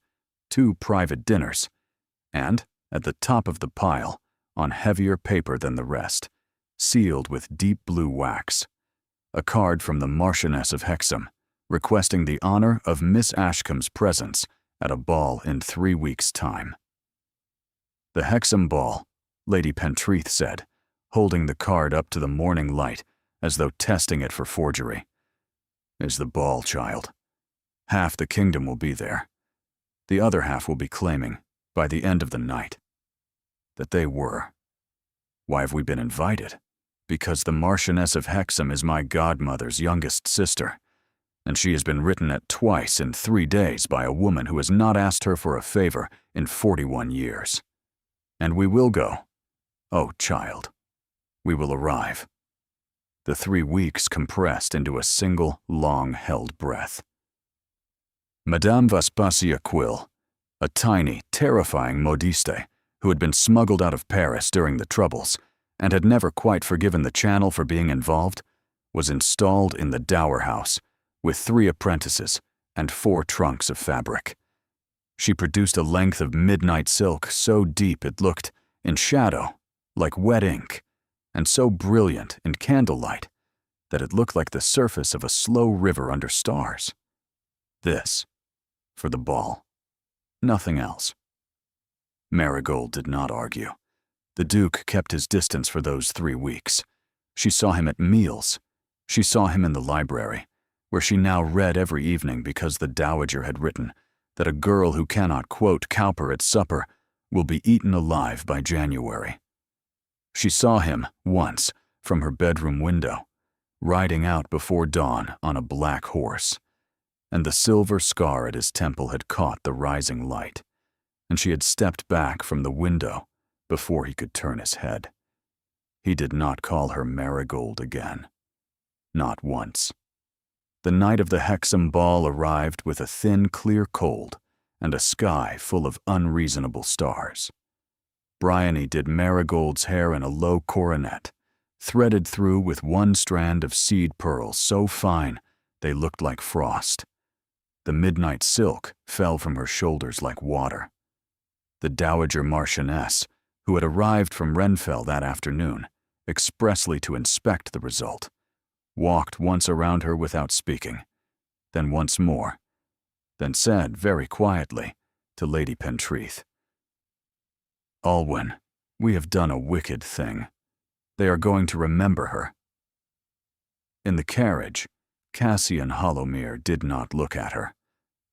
2 private dinners, and, at the top of the pile, on heavier paper than the rest, sealed with deep blue wax, a card from the Marchioness of Hexham, requesting the honor of Miss Ashcombe's presence at a ball in 3 weeks' time. The Hexham ball, Lady Pentreath said, holding the card up to the morning light as though testing it for forgery, is the ball, child. Half the kingdom will be there. The other half will be claiming, by the end of the night, that they were. Why have we been invited? Because the Marchioness of Hexham is my godmother's youngest sister, and she has been written at twice in 3 days by a woman who has not asked her for a favor in 41 years. And we will go. Oh, child, we will arrive. The 3 weeks compressed into a single, long-held breath. Madame Vespasia Quill, a tiny, terrifying modiste who had been smuggled out of Paris during the Troubles and had never quite forgiven the Channel for being involved, was installed in the dower house with 3 apprentices and 4 trunks of fabric. She produced a length of midnight silk so deep it looked, in shadow, like wet ink, and so brilliant in candlelight that it looked like the surface of a slow river under stars. This, for the ball. Nothing else. Marigold did not argue. The Duke kept his distance for those 3 weeks. She saw him at meals. She saw him in the library, where she now read every evening because the Dowager had written that a girl who cannot quote Cowper at supper will be eaten alive by January. She saw him, once, from her bedroom window, riding out before dawn on a black horse, and the silver scar at his temple had caught the rising light, and she had stepped back from the window before he could turn his head. He did not call her Marigold again. Not once. The night of the Hexham ball arrived with a thin, clear cold and a sky full of unreasonable stars. Bryony did Marigold's hair in a low coronet, threaded through with 1 strand of seed pearls so fine they looked like frost. The midnight silk fell from her shoulders like water. The Dowager Marchioness, who had arrived from Renfell that afternoon, expressly to inspect the result, walked once around her without speaking, then once more, then said very quietly to Lady Pentreath, "Alwyn, we have done a wicked thing. They are going to remember her." In the carriage, Cassian Hollowmere did not look at her.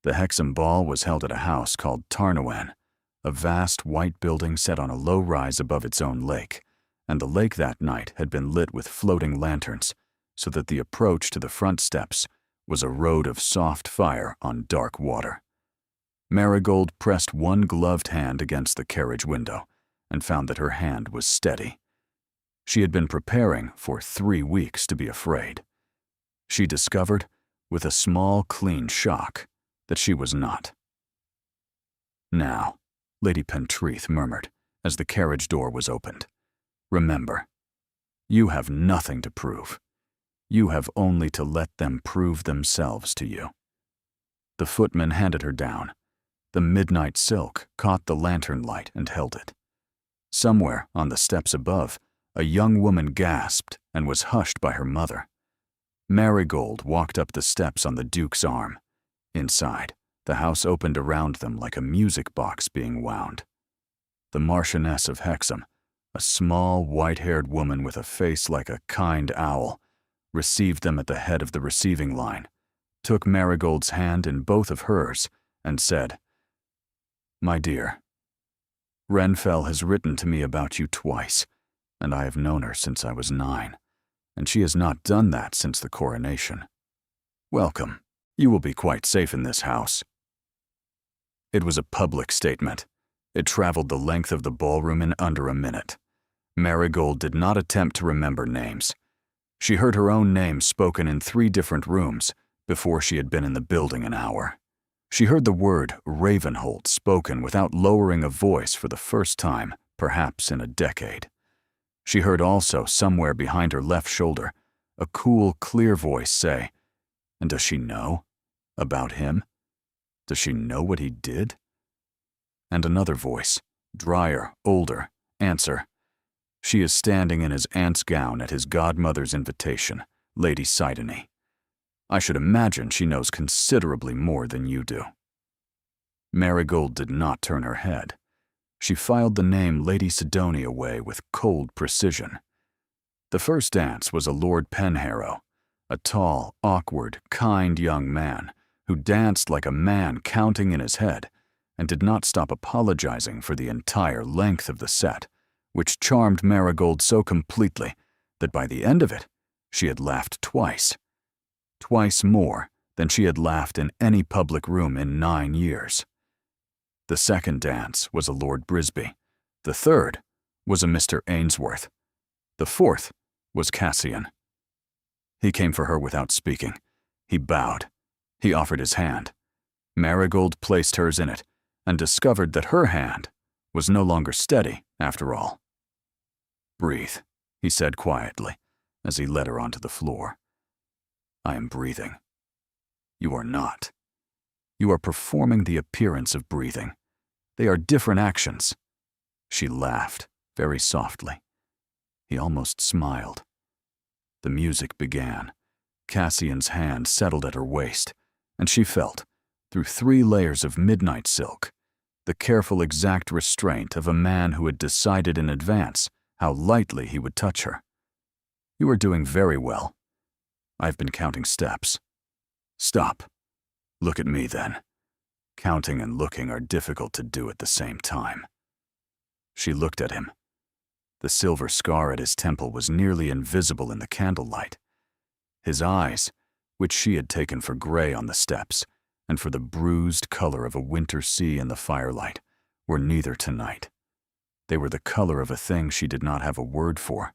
The Hexham ball was held at a house called Tarnowan, a vast white building set on a low rise above its own lake, and the lake that night had been lit with floating lanterns, so that the approach to the front steps was a road of soft fire on dark water. Marigold pressed 1 gloved hand against the carriage window and found that her hand was steady. She had been preparing for 3 weeks to be afraid. She discovered, with a small, clean shock, that she was not. "Now," Lady Pentreath murmured as the carriage door was opened, "remember, you have nothing to prove. You have only to let them prove themselves to you." The footman handed her down. The midnight silk caught the lantern light and held it. Somewhere on the steps above, a young woman gasped and was hushed by her mother. Marigold walked up the steps on the Duke's arm. Inside, the house opened around them like a music box being wound. The Marchioness of Hexham, a small, white-haired woman with a face like a kind owl, received them at the head of the receiving line, took Marigold's hand in both of hers, and said, "My dear, Renfell has written to me about you twice, and I have known her since I was 9, and she has not done that since the coronation. Welcome. You will be quite safe in this house." It was a public statement. It traveled the length of the ballroom in under a minute. Marigold did not attempt to remember names. She heard her own name spoken in 3 different rooms before she had been in the building an hour. She heard the word Ravenholt spoken without lowering a voice for the first time, perhaps in a decade. She heard also, somewhere behind her left shoulder, a cool, clear voice say, "And does she know? About him? Does she know what he did?" And another voice, drier, older, answer, "She is standing in his aunt's gown at his godmother's invitation, Lady Sidney. I should imagine she knows considerably more than you do." Marigold did not turn her head. She filed the name Lady Sidonie away with cold precision. The first dance was a Lord Penharrow, a tall, awkward, kind young man who danced like a man counting in his head and did not stop apologizing for the entire length of the set, which charmed Marigold so completely that by the end of it, she had laughed twice more than she had laughed in any public room in 9 years. The second dance was a Lord Brisby. The third was a Mr. Ainsworth. The fourth was Cassian. He came for her without speaking. He bowed. He offered his hand. Marigold placed hers in it and discovered that her hand was no longer steady after all. "Breathe," he said quietly as he led her onto the floor. "I am breathing. You are not. You are performing the appearance of breathing. They are different actions." She laughed very softly. He almost smiled. The music began. Cassian's hand settled at her waist, and she felt, through 3 layers of midnight silk, the careful exact restraint of a man who had decided in advance how lightly he would touch her. "You are doing very well. I've been counting steps." "Stop. Look at me then." Counting and looking are difficult to do at the same time. She looked at him. The silver scar at his temple was nearly invisible in the candlelight. His eyes, which she had taken for gray on the steps, and for the bruised color of a winter sea in the firelight, were neither tonight. They were the color of a thing she did not have a word for,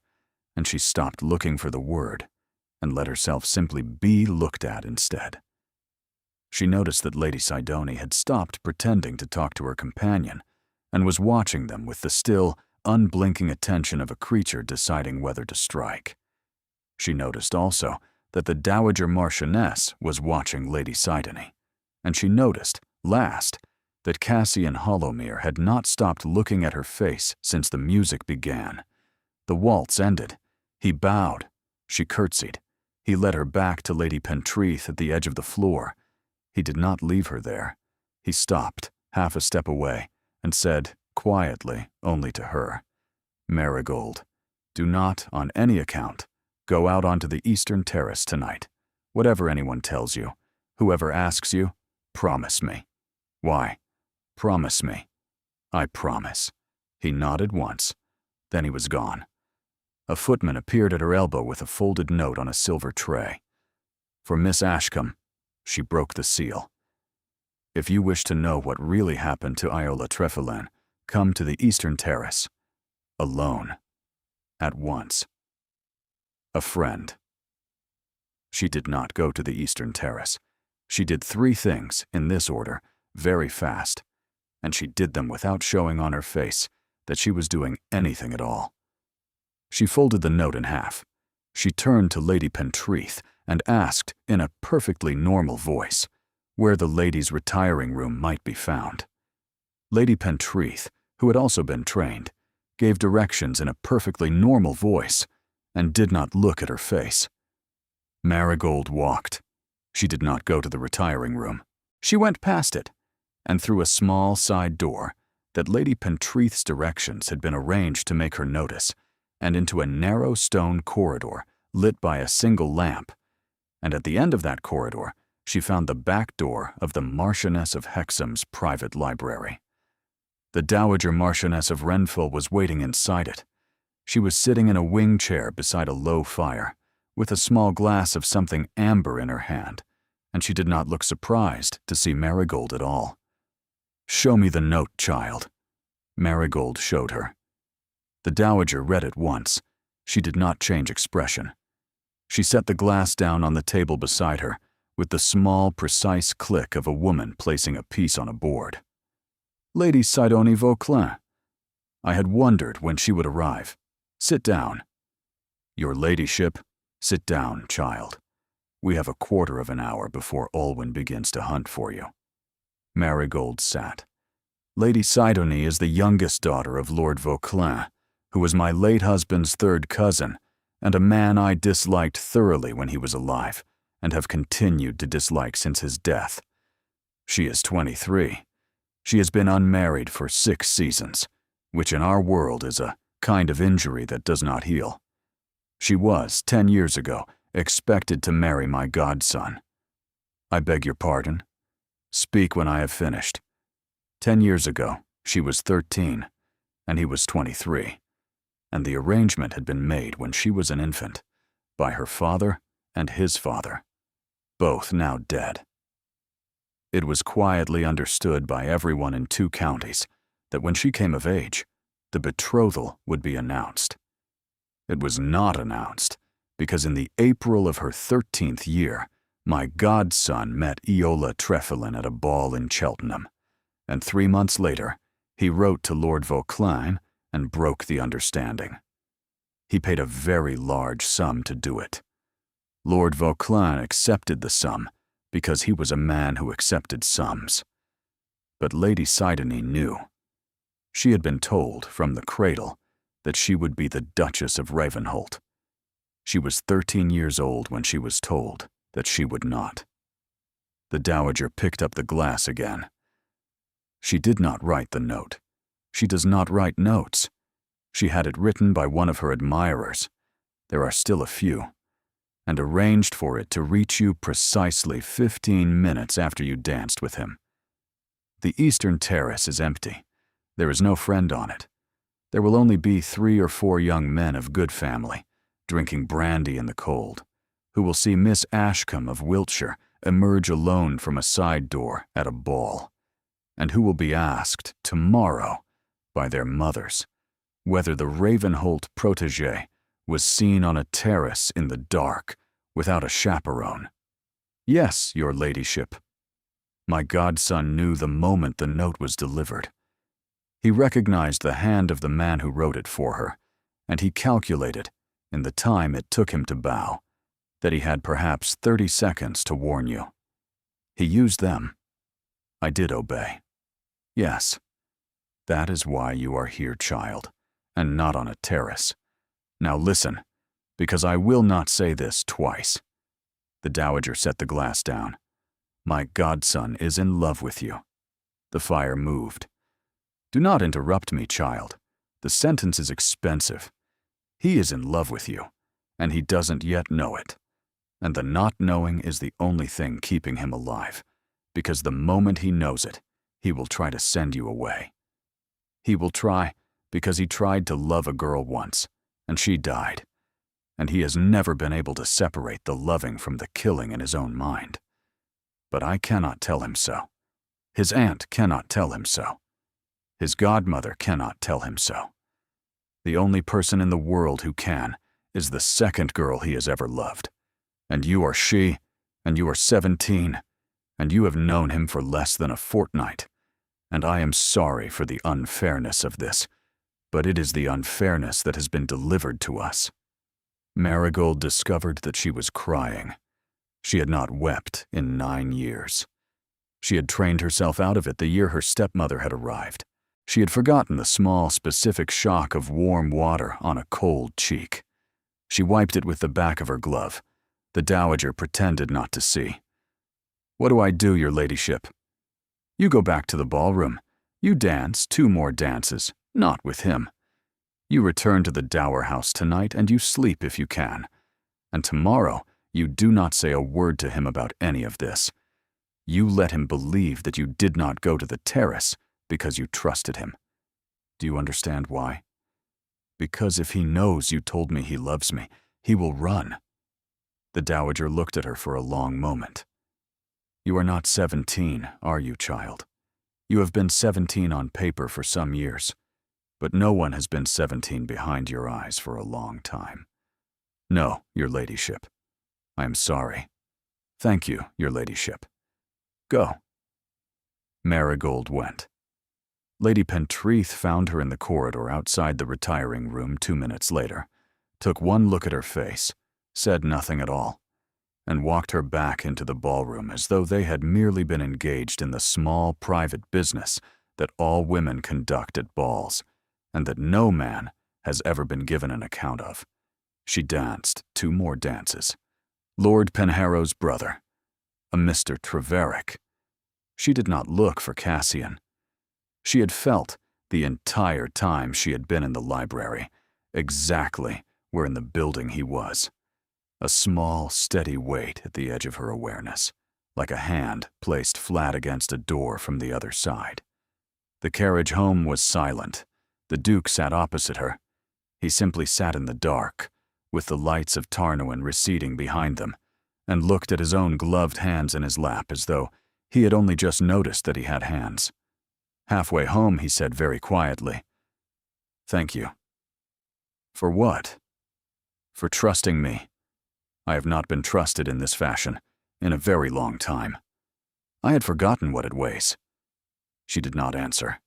and she stopped looking for the word and let herself simply be looked at instead. She noticed that Lady Sidoni had stopped pretending to talk to her companion and was watching them with the still, unblinking attention of a creature deciding whether to strike. She noticed also that the Dowager Marchioness was watching Lady Sidoni, and she noticed, last, that Cassian Hollowmere had not stopped looking at her face since the music began. The waltz ended. He bowed. She curtsied. He led her back to Lady Pentreath at the edge of the floor. He did not leave her there. He stopped, half a step away, and said, quietly, only to her, "Marigold, do not, on any account, go out onto the eastern terrace tonight. Whatever anyone tells you, whoever asks you, promise me." "Why?" "Promise me." "I promise." He nodded once. Then he was gone. A footman appeared at her elbow with a folded note on a silver tray. "For Miss Ashcombe." She broke the seal. "If you wish to know what really happened to Iola Trefilin, come to the eastern terrace. Alone. At once. A friend." She did not go to the eastern terrace. She did 3 things, in this order, very fast, and she did them without showing on her face that she was doing anything at all. She folded the note in half. She turned to Lady Pentreath and asked, in a perfectly normal voice, where the ladies' retiring room might be found. Lady Pentreath, who had also been trained, gave directions in a perfectly normal voice and did not look at her face. Marigold walked. She did not go to the retiring room. She went past it and through a small side door that Lady Pentreath's directions had been arranged to make her notice, and into a narrow stone corridor lit by a single lamp, and at the end of that corridor she found the back door of the Marchioness of Hexham's private library. The Dowager Marchioness of Renfrew was waiting inside it. She was sitting in a wing chair beside a low fire, with a small glass of something amber in her hand, and she did not look surprised to see Marigold at all. "Show me the note, child." Marigold showed her. The Dowager read it once. She did not change expression. She set the glass down on the table beside her, with the small, precise click of a woman placing a piece on a board. "Lady Sidoni Vauclin. I had wondered when she would arrive. Sit down." "Your ladyship, sit down, child. We have a quarter of an hour before Olwen begins to hunt for you." Marigold sat. "Lady Sidoni is the youngest daughter of Lord Vauclin, who was my late husband's 3rd cousin, and a man I disliked thoroughly when he was alive, and have continued to dislike since his death. She is 23. She has been unmarried for 6 seasons, which in our world is a kind of injury that does not heal. She was, 10 years ago, expected to marry my godson. I beg your pardon? Speak when I have finished. 10 years ago, she was 13, and he was 23, and the arrangement had been made when she was an infant, by her father and his father, both now dead. It was quietly understood by everyone in 2 counties that when she came of age, the betrothal would be announced. It was not announced because in the April of her 13th year, My godson met Eola Trefilin at a ball in Cheltenham, and 3 months later, he wrote to Lord Vauclin and broke the understanding. He paid a very large sum to do it. Lord Vauclin accepted the sum because he was a man who accepted sums. But Lady Sidonie knew. She had been told from the cradle that she would be the Duchess of Ravenholt. She was 13 years old when she was told that she would not. The Dowager picked up the glass again. She did not write the note. She does not write notes. She had it written by one of her admirers. There are still a few. And arranged for it to reach you precisely 15 minutes after you danced with him. The eastern terrace is empty. There is no friend on it. There will only be 3 or 4 young men of good family, drinking brandy in the cold, who will see Miss Ashcombe of Wiltshire emerge alone from a side door at a ball, and who will be asked tomorrow by their mothers whether the Ravenholt protégé was seen on a terrace in the dark without a chaperone. Yes, your ladyship. My godson knew the moment the note was delivered. He recognized the hand of the man who wrote it for her, and he calculated, in the time it took him to bow, that he had perhaps 30 seconds to warn you. He used them. I did obey. Yes, that is why you are here, child, and not on a terrace. Now listen, because I will not say this twice. The Dowager set the glass down. My godson is in love with you. The fire moved. Do not interrupt me, child. The sentence is expensive. He is in love with you, and he doesn't yet know it. And the not knowing is the only thing keeping him alive, because the moment he knows it, he will try to send you away. He will try because he tried to love a girl once, and she died, and he has never been able to separate the loving from the killing in his own mind. But I cannot tell him so. His aunt cannot tell him so. His godmother cannot tell him so. The only person in the world who can is the second girl he has ever loved. And you are she, and you are 17, and you have known him for less than a fortnight. And I am sorry for the unfairness of this, but it is the unfairness that has been delivered to us. Marigold discovered that she was crying. She had not wept in 9 years. She had trained herself out of it the year her stepmother had arrived. She had forgotten the small, specific shock of warm water on a cold cheek. She wiped it with the back of her glove. The Dowager pretended not to see. What do I do, your ladyship? You go back to the ballroom. You dance 2 more dances, not with him. You return to the Dower House tonight and you sleep if you can. And tomorrow, you do not say a word to him about any of this. You let him believe that you did not go to the terrace because you trusted him. Do you understand why? Because if he knows you told me he loves me, he will run. The Dowager looked at her for a long moment. You are not 17, are you, child? You have been 17 on paper for some years, but no one has been 17 behind your eyes for a long time. No, your ladyship. I am sorry. Thank you, your ladyship. Go. Marigold went. Lady Pentreath found her in the corridor outside the retiring room 2 minutes later, took one look at her face, said nothing at all, and walked her back into the ballroom as though they had merely been engaged in the small private business that all women conduct at balls, and that no man has ever been given an account of. She danced 2 more dances. Lord Penharrow's brother, a Mr. Treverick. She did not look for Cassian. She had felt, the entire time she had been in the library, exactly where in the building he was. A small, steady weight at the edge of her awareness, like a hand placed flat against a door from the other side. The carriage home was silent. The Duke sat opposite her. He simply sat in the dark, with the lights of Tarnowen receding behind them, and looked at his own gloved hands in his lap as though he had only just noticed that he had hands. Halfway home, he said very quietly, "Thank you." For what? For trusting me. I have not been trusted in this fashion in a very long time. I had forgotten what it weighs. She did not answer.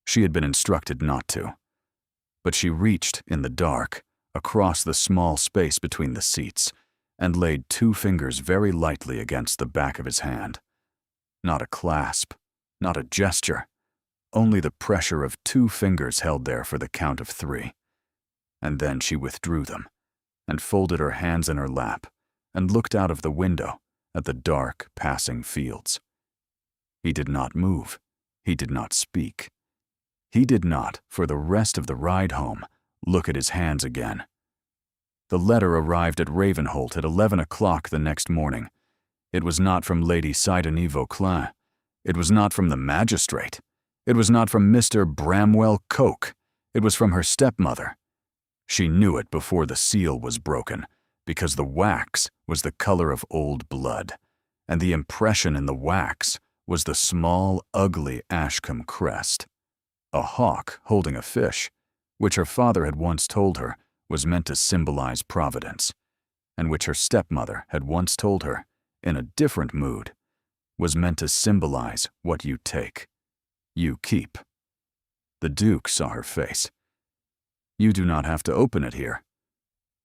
She had been instructed not to. But she reached in the dark across the small space between the seats and laid 2 fingers very lightly against the back of his hand. Not a clasp, not a gesture, only the pressure of 2 fingers held there for the count of 3. And then she withdrew them and folded her hands in her lap and looked out of the window at the dark, passing fields. He did not move. He did not speak. He did not, for the rest of the ride home, look at his hands again. The letter arrived at Ravenholt at 11 o'clock the next morning. It was not from Lady Sidonie Vauclin. It was not from the magistrate. It was not from Mr. Bramwell Coke. It was from her stepmother. She knew it before the seal was broken, because the wax was the color of old blood, and the impression in the wax was the small, ugly Ashcombe crest. A hawk holding a fish, which her father had once told her was meant to symbolize providence, and which her stepmother had once told her, in a different mood, was meant to symbolize what you take, you keep. The Duke saw her face. You do not have to open it here.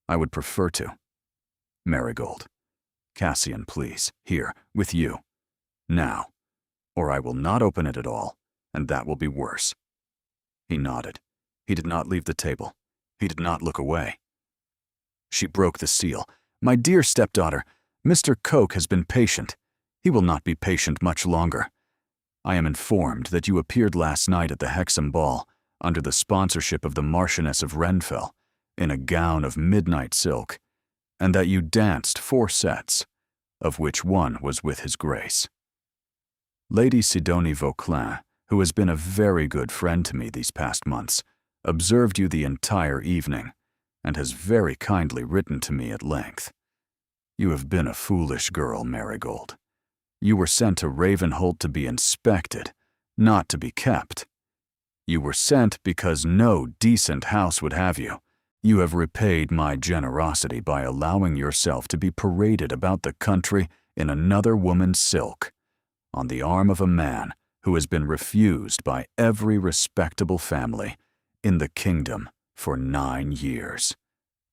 I would prefer to. Marigold. Cassian, please, here, with you. Now. Or I will not open it at all, and that will be worse. He nodded. He did not leave the table. He did not look away. She broke the seal. My dear stepdaughter, Mr. Coke has been patient. He will not be patient much longer. I am informed that you appeared last night at the Hexham Ball, under the sponsorship of the Marchioness of Renfell, in a gown of midnight silk, and that you danced 4 sets, of which one was with his grace. Lady Sidonie Vauclin, who has been a very good friend to me these past months, observed you the entire evening, and has very kindly written to me at length. You have been a foolish girl, Marigold. You were sent to Ravenholt to be inspected, not to be kept. You were sent because no decent house would have you. You have repaid my generosity by allowing yourself to be paraded about the country in another woman's silk, on the arm of a man who has been refused by every respectable family in the kingdom for 9 years.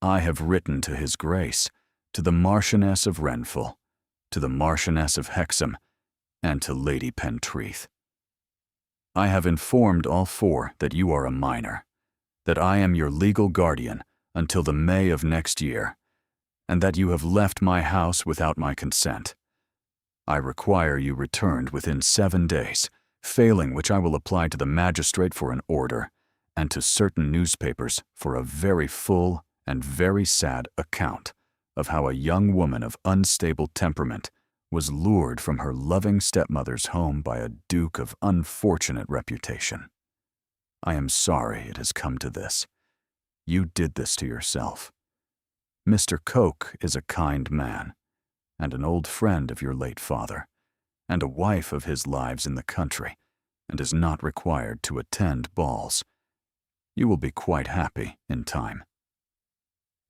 I have written to His Grace, to the Marchioness of Renfell, to the Marchioness of Hexham, and to Lady Pentreath. I have informed all 4 that you are a minor, that I am your legal guardian until the May of next year, and that you have left my house without my consent. I require you returned within 7 days, failing which I will apply to the magistrate for an order, and to certain newspapers for a very full and very sad account of how a young woman of unstable temperament was lured from her loving stepmother's home by a duke of unfortunate reputation. I am sorry it has come to this. You did this to yourself. Mr. Coke is a kind man, and an old friend of your late father, and a wife of his lives in the country, and is not required to attend balls. You will be quite happy in time.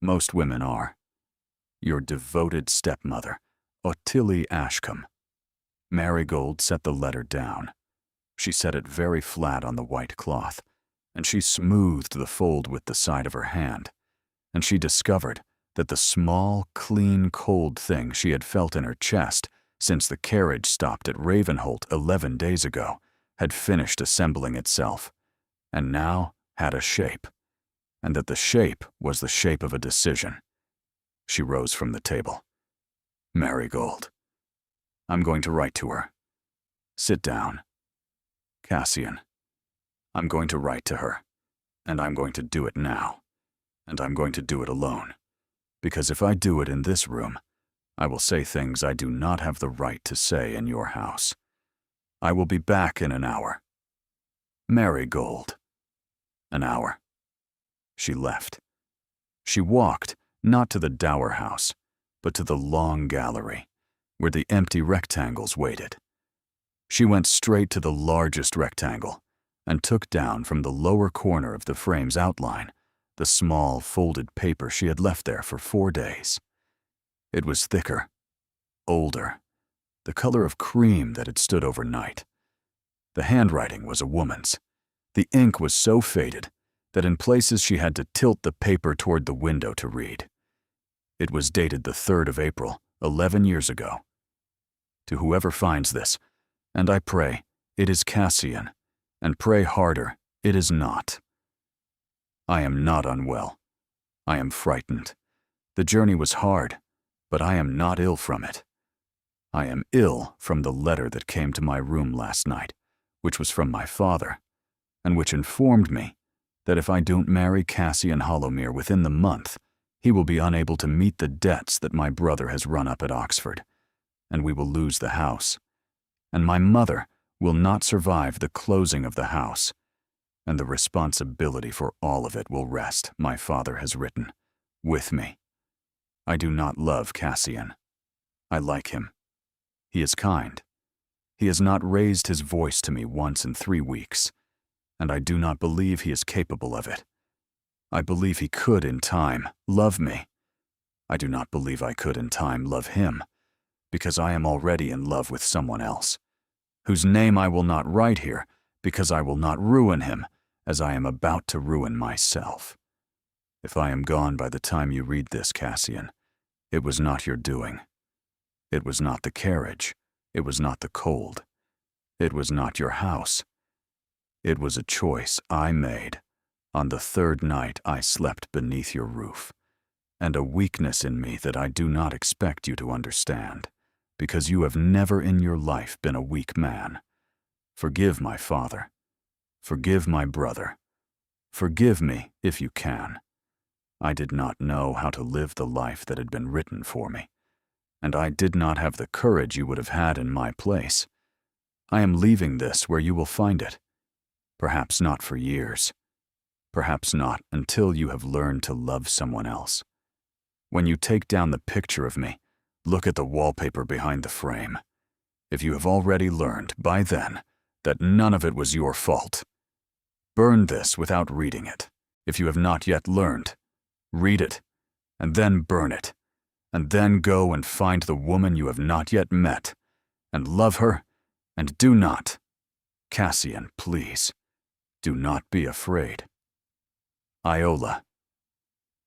Most women are. Your devoted stepmother, Ottilie Ashcombe. Marigold set the letter down. She set it very flat on the white cloth, and she smoothed the fold with the side of her hand, and she discovered that the small, clean, cold thing she had felt in her chest since the carriage stopped at Ravenholt 11 days ago had finished assembling itself, and now had a shape, and that the shape was the shape of a decision. She rose from the table. Marigold. I'm going to write to her. Sit down. Cassian. I'm going to write to her, and I'm going to do it now, and I'm going to do it alone, because if I do it in this room, I will say things I do not have the right to say in your house. I will be back in an hour. Marigold. An hour. She left. She walked, not to the dower house, but to the long gallery, where the empty rectangles waited. She went straight to the largest rectangle, and took down from the lower corner of the frame's outline the small folded paper she had left there for 4 days. It was thicker, older, the color of cream that had stood overnight. The handwriting was a woman's. The ink was so faded that in places she had to tilt the paper toward the window to read. It was dated the 3rd of April, 11 years ago. To whoever finds this, and I pray, it is Cassian, and pray harder, it is not. I am not unwell. I am frightened. The journey was hard, but I am not ill from it. I am ill from the letter that came to my room last night, which was from my father, and which informed me that if I don't marry Cassian Hollowmere within the month, he will be unable to meet the debts that my brother has run up at Oxford, and we will lose the house. And my mother will not survive the closing of the house, and the responsibility for all of it will rest, my father has written, with me. I do not love Cassian. I like him. He is kind. He has not raised his voice to me once in 3 weeks, and I do not believe he is capable of it. I believe he could in time love me. I do not believe I could in time love him, because I am already in love with someone else, whose name I will not write here, because I will not ruin him, as I am about to ruin myself. If I am gone by the time you read this, Cassian, it was not your doing. It was not the carriage. It was not the cold. It was not your house. It was a choice I made on the 3rd night I slept beneath your roof, and a weakness in me that I do not expect you to understand, because you have never in your life been a weak man. Forgive my father. Forgive my brother. Forgive me if you can. I did not know how to live the life that had been written for me, and I did not have the courage you would have had in my place. I am leaving this where you will find it. Perhaps not for years. Perhaps not until you have learned to love someone else. When you take down the picture of me, look at the wallpaper behind the frame. If you have already learned, by then, that none of it was your fault, burn this without reading it. If you have not yet learned, read it, and then burn it, and then go and find the woman you have not yet met, and love her, and do not, Cassian, please, do not be afraid. Iola.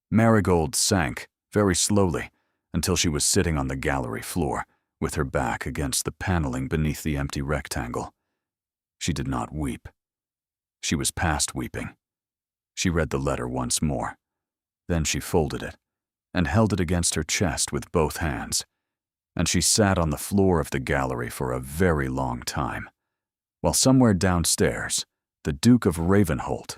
Marigold sank very slowly until she was sitting on the gallery floor, with her back against the paneling beneath the empty rectangle. She did not weep. She was past weeping. She read the letter once more. Then she folded it and held it against her chest with both hands, and she sat on the floor of the gallery for a very long time, while somewhere downstairs, the Duke of Ravenholt,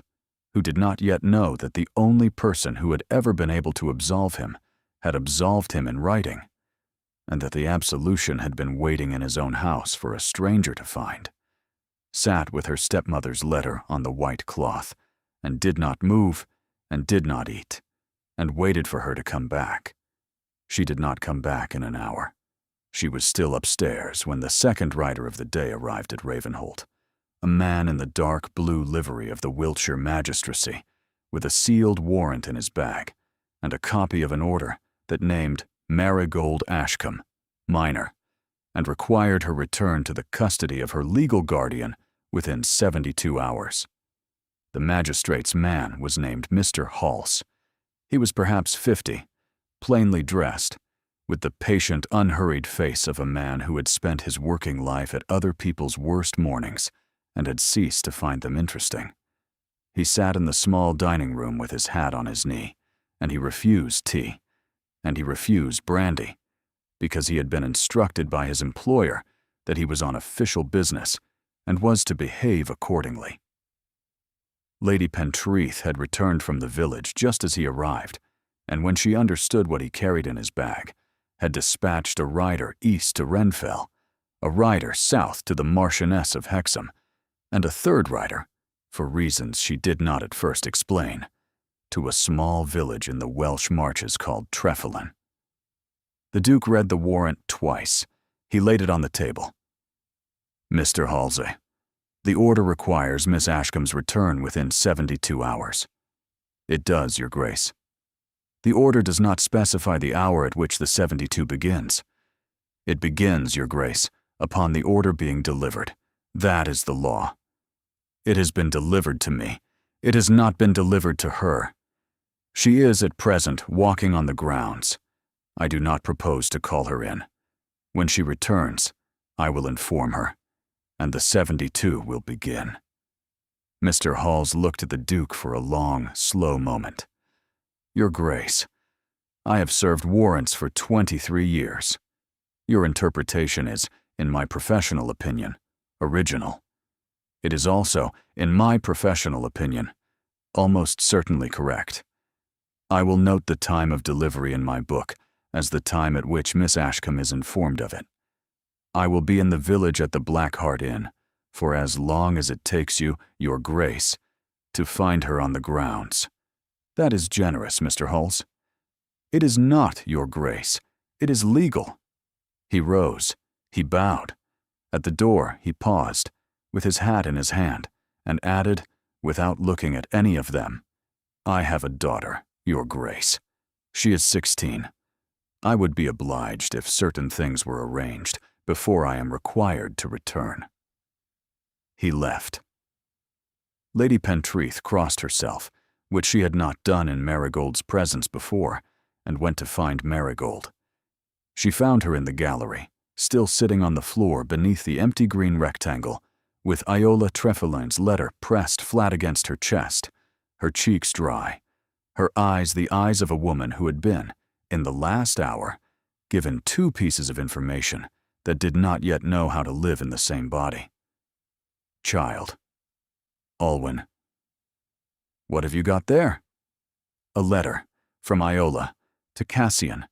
who did not yet know that the only person who had ever been able to absolve him had absolved him in writing, and that the absolution had been waiting in his own house for a stranger to find, sat with her stepmother's letter on the white cloth, and did not move, and did not eat, and waited for her to come back. She did not come back in an hour. She was still upstairs when the second rider of the day arrived at Ravenholt, a man in the dark blue livery of the Wiltshire magistracy, with a sealed warrant in his bag, and a copy of an order that named Marigold Ashcombe, minor, and required her return to the custody of her legal guardian within 72 hours. The magistrate's man was named Mr. Halse. He was perhaps 50, plainly dressed, with the patient, unhurried face of a man who had spent his working life at other people's worst mornings and had ceased to find them interesting. He sat in the small dining room with his hat on his knee, and he refused tea, and he refused brandy, because he had been instructed by his employer that he was on official business and was to behave accordingly. Lady Pentreath had returned from the village just as he arrived, and when she understood what he carried in his bag, had dispatched a rider east to Renfell, a rider south to the Marchioness of Hexham, and a third rider, for reasons she did not at first explain, to a small village in the Welsh marches called Treffelin. The Duke read the warrant twice. He laid it on the table. Mr. Halsey, the order requires Miss Ashcombe's return within 72 hours. It does, Your Grace. The order does not specify the hour at which the 72 begins. It begins, Your Grace, upon the order being delivered. That is the law. It has been delivered to me. It has not been delivered to her. She is at present walking on the grounds. I do not propose to call her in. When she returns, I will inform her, and the 72 will begin." Mr. Halls looked at the Duke for a long, slow moment. "Your Grace, I have served warrants for 23 years. Your interpretation is, in my professional opinion, original. It is also, in my professional opinion, almost certainly correct. I will note the time of delivery in my book as the time at which Miss Ashcombe is informed of it. I will be in the village at the Black Hart Inn for as long as it takes you, Your Grace, to find her on the grounds. That is generous, Mr. Halls." "It is not, Your Grace. It is legal." He rose. He bowed. At the door, he paused, with his hat in his hand, and added, without looking at any of them, "I have a daughter, Your Grace. She is 16. I would be obliged if certain things were arranged before I am required to return." He left. Lady Pentreath crossed herself, which she had not done in Marigold's presence before, and went to find Marigold. She found her in the gallery, still sitting on the floor beneath the empty green rectangle, with Iola Trefiline's letter pressed flat against her chest, her cheeks dry, her eyes the eyes of a woman who had been, in the last hour, given 2 pieces of information that did not yet know how to live in the same body. "Child." "Alwyn." "What have you got there?" "A letter, from Iola, to Cassian,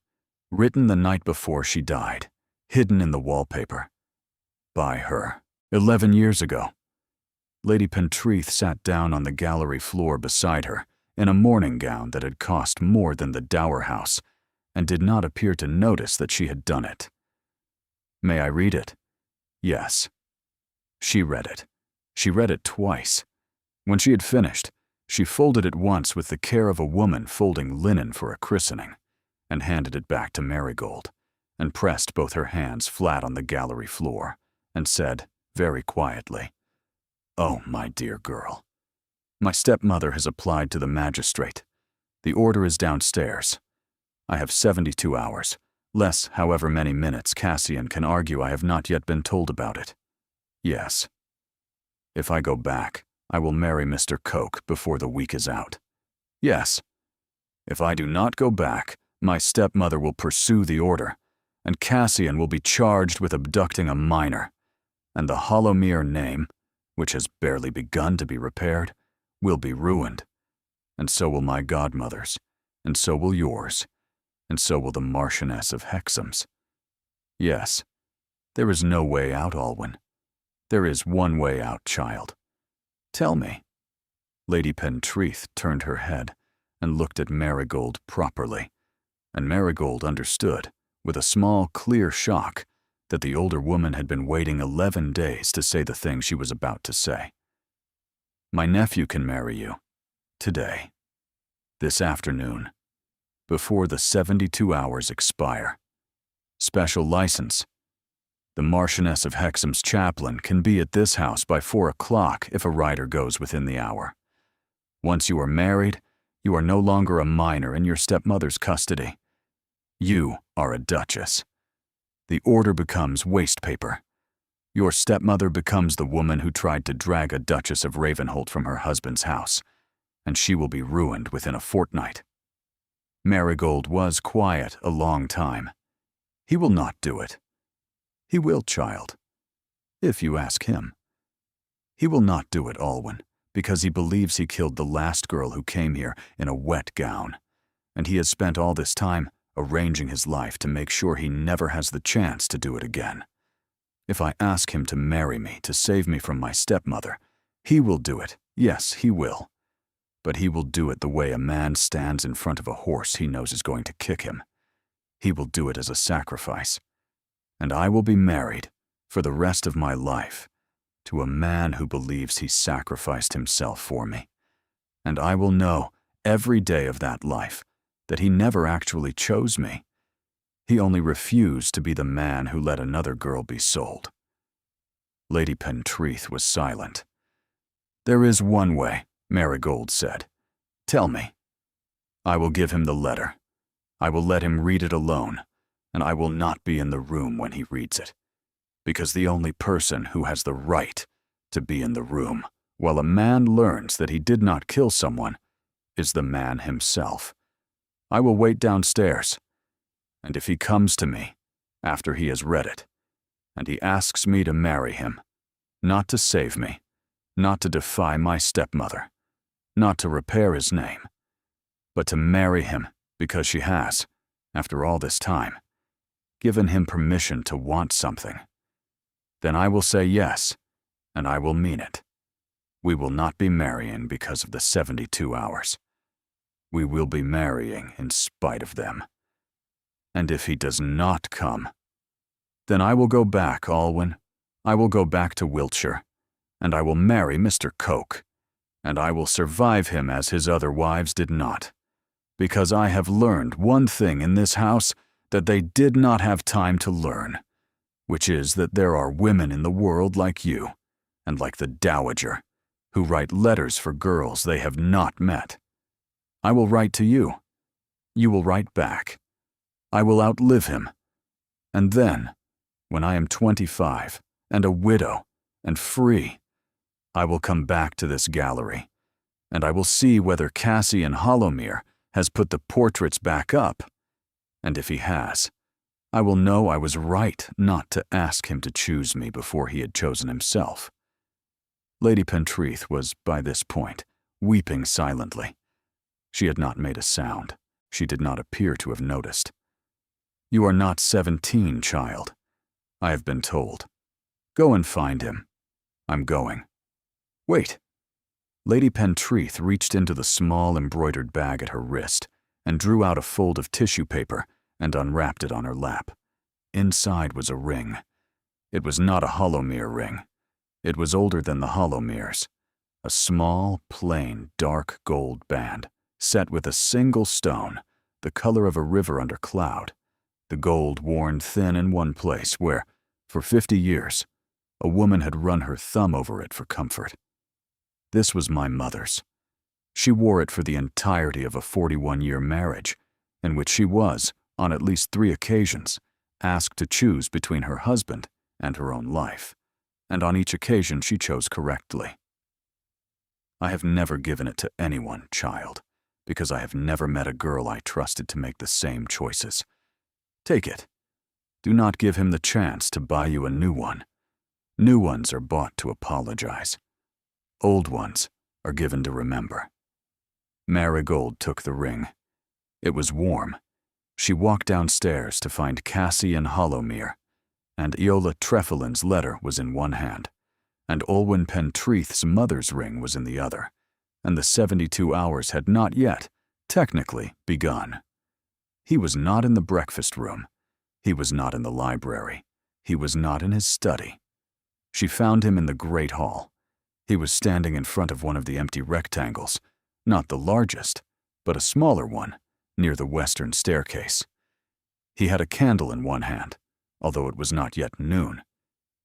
written the night before she died, hidden in the wallpaper. By her. 11 years ago." Lady Pentreath sat down on the gallery floor beside her, in a morning gown that had cost more than the Dower House, and did not appear to notice that she had done it. "May I read it?" "Yes." She read it. She read it twice. When she had finished, she folded it once with the care of a woman folding linen for a christening, and handed it back to Marigold, and pressed both her hands flat on the gallery floor, and said, very quietly, "Oh, my dear girl. My stepmother has applied to the magistrate. The order is downstairs. I have 72 hours, less however many minutes Cassian can argue I have not yet been told about it. Yes. If I go back, I will marry Mr. Coke before the week is out. Yes. If I do not go back, my stepmother will pursue the order, and Cassian will be charged with abducting a minor, and the Hollowmere name, which has barely begun to be repaired, will be ruined, and so will my godmother's, and so will yours, and so will the Marchioness of Hexam's. Yes, there is no way out, Alwyn. There is one way out, child. Tell me." Lady Pentreath turned her head and looked at Marigold properly, and Marigold understood, with a small, clear shock, that the older woman had been waiting 11 days to say the thing she was about to say. "My nephew can marry you. Today. This afternoon. Before the 72 hours expire. Special license. The Marchioness of Hexam's chaplain can be at this house by 4 o'clock if a rider goes within the hour. Once you are married, you are no longer a minor in your stepmother's custody. You are a duchess. The order becomes waste paper. Your stepmother becomes the woman who tried to drag a Duchess of Ravenholt from her husband's house, and she will be ruined within a fortnight." Marigold was quiet a long time. "He will not do it." "He will, child, if you ask him. He will not do it, Alwyn, because he believes he killed the last girl who came here in a wet gown, and he has spent all this time arranging his life to make sure he never has the chance to do it again. If I ask him to marry me to save me from my stepmother, he will do it. Yes, he will. But he will do it the way a man stands in front of a horse he knows is going to kick him. He will do it as a sacrifice. And I will be married, for the rest of my life, to a man who believes he sacrificed himself for me. And I will know, every day of that life, that he never actually chose me. He only refused to be the man who let another girl be sold. Lady Pentreath was silent. "There is one way," Marigold said. "Tell me." "I will give him the letter. I will let him read it alone, and I will not be in the room when he reads it, because the only person who has the right to be in the room while a man learns that he did not kill someone is the man himself. I will wait downstairs, and if he comes to me after he has read it, and he asks me to marry him, not to save me, not to defy my stepmother, not to repair his name, but to marry him because she has, after all this time, given him permission to want something, then I will say yes, and I will mean it. We will not be marrying because of the 72 hours. We will be marrying in spite of them. And if he does not come, then I will go back, Alwyn. I will go back to Wiltshire, and I will marry Mr. Coke, and I will survive him as his other wives did not, because I have learned one thing in this house that they did not have time to learn, which is that there are women in the world like you, and like the Dowager, who write letters for girls they have not met. I will write to you. You will write back. I will outlive him. And then, when I am 25 and a widow and free, I will come back to this gallery, and I will see whether Cassian Hollowmere has put the portraits back up, and if he has, I will know I was right not to ask him to choose me before he had chosen himself. Lady Pentreath was, by this point, weeping silently. She had not made a sound. She did not appear to have noticed. "You are not 17, child. I have been told. Go and find him. I'm going." "Wait." Lady Pentreath reached into the small embroidered bag at her wrist and drew out a fold of tissue paper and unwrapped it on her lap. Inside was a ring. It was not a Hollowmere ring. It was older than the Hollowmeres. A small, plain, dark gold band, set with a single stone, the color of a river under cloud, the gold worn thin in one place where, for 50 years, a woman had run her thumb over it for comfort. This was my mother's. She wore it for the entirety of a 41-year marriage, in which she was, on at least 3 occasions, asked to choose between her husband and her own life, and on each occasion she chose correctly. I have never given it to anyone, child, because I have never met a girl I trusted to make the same choices. Take it. Do not give him the chance to buy you a new one. New ones are bought to apologize. Old ones are given to remember. Marigold took the ring. It was warm. She walked downstairs to find Cassian Hollowmere, and Eola Treffelin's letter was in one hand, and Olwen Pentreath's mother's ring was in the other, and the 72 hours had not yet, technically, begun. He was not in the breakfast room. He was not in the library. He was not in his study. She found him in the great hall. He was standing in front of one of the empty rectangles, not the largest, but a smaller one, near the western staircase. He had a candle in one hand, although it was not yet noon,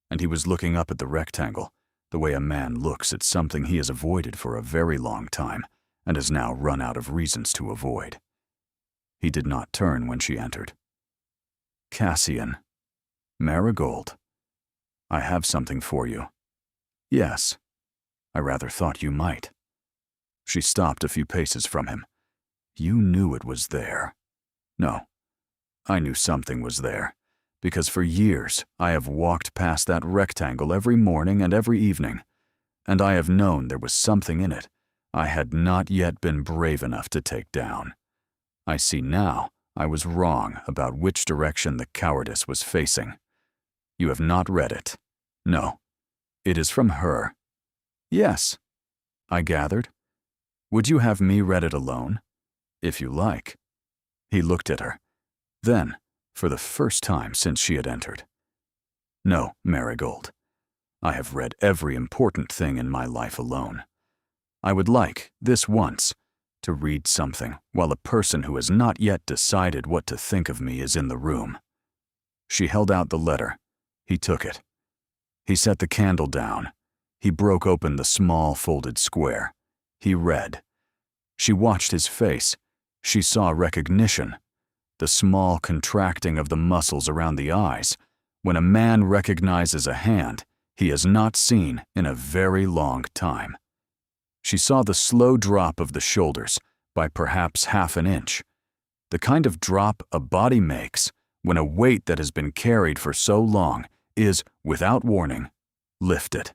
and he was looking up at the rectangle, the way a man looks at something he has avoided for a very long time and has now run out of reasons to avoid. He did not turn when she entered. "Cassian. Marigold. I have something for you." "Yes. I rather thought you might." She stopped a few paces from him. "You knew it was there." "No. I knew something was there, because for years I have walked past that rectangle every morning and every evening, and I have known there was something in it I had not yet been brave enough to take down. I see now I was wrong about which direction the cowardice was facing. You have not read it. No. It is from her." "Yes," I gathered. "Would you have me read it alone?" "If you like." He looked at her. Then, for the first time since she had entered. "No, Marigold. I have read every important thing in my life alone. I would like, this once, to read something while a person who has not yet decided what to think of me is in the room. She held out the letter. He took it. He set the candle down. He broke open the small folded square. He read. She watched his face. She saw recognition, the small contracting of the muscles around the eyes. When a man recognizes a hand he has not seen in a very long time. She saw the slow drop of the shoulders by perhaps half an inch, the kind of drop a body makes when a weight that has been carried for so long is, without warning, lifted.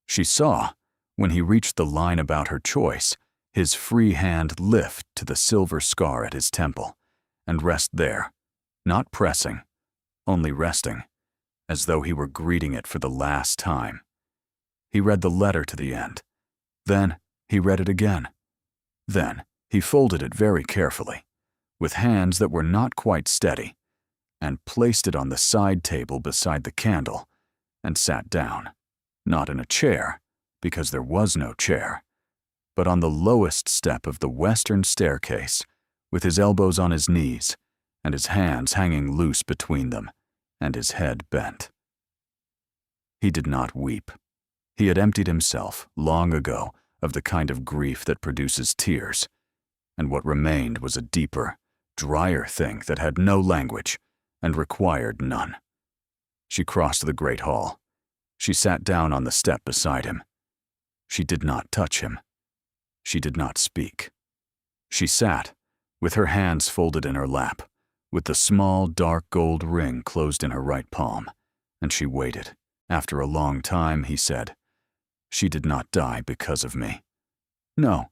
She saw, when he reached the line about her choice, his free hand lift to the silver scar at his temple and rest there, not pressing, only resting, as though he were greeting it for the last time. He read the letter to the end. Then he read it again. Then he folded it very carefully, with hands that were not quite steady, and placed it on the side table beside the candle, and sat down, not in a chair, because there was no chair, but on the lowest step of the western staircase, with his elbows on his knees, and his hands hanging loose between them, and his head bent. He did not weep. He had emptied himself, long ago, of the kind of grief that produces tears, and what remained was a deeper, drier thing that had no language and required none. She crossed the great hall. She sat down on the step beside him. She did not touch him. She did not speak. She sat, with her hands folded in her lap, with the small dark gold ring closed in her right palm, and she waited. After a long time, he said, "She did not die because of me. No,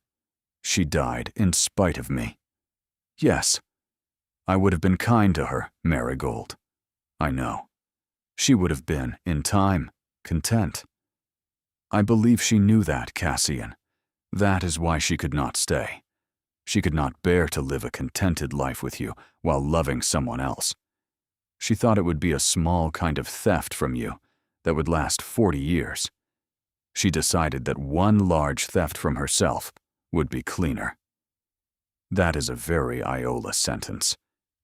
she died in spite of me. Yes, I would have been kind to her, Marigold. I know. She would have been, in time, content. I believe she knew that, Cassian. That is why she could not stay. She could not bear to live a contented life with you while loving someone else. She thought it would be a small kind of theft from you that would last 40 years. She decided that one large theft from herself would be cleaner." That is a very Iola sentence.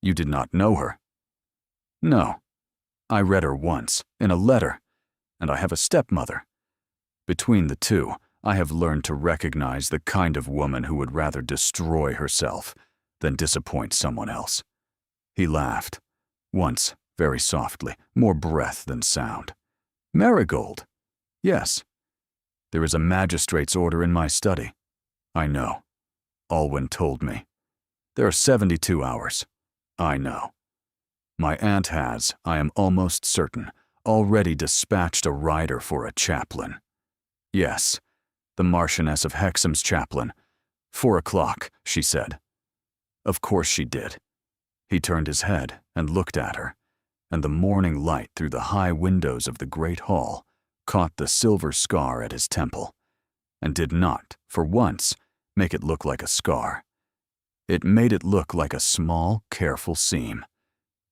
You did not know her? No. I read her once, in a letter, and I have a stepmother. Between the two, I have learned to recognize the kind of woman who would rather destroy herself than disappoint someone else. He laughed, once very softly, more breath than sound. Marigold? Yes. There is a magistrate's order in my study. I know. Alwyn told me. There are 72 hours. I know. My aunt has, I am almost certain, already dispatched a rider for a chaplain. Yes, the Marchioness of Hexham's chaplain. 4 o'clock, she said. Of course she did. He turned his head and looked at her, and the morning light through the high windows of the great hall caught the silver scar at his temple, and did not, for once, make it look like a scar. It made it look like a small, careful seam,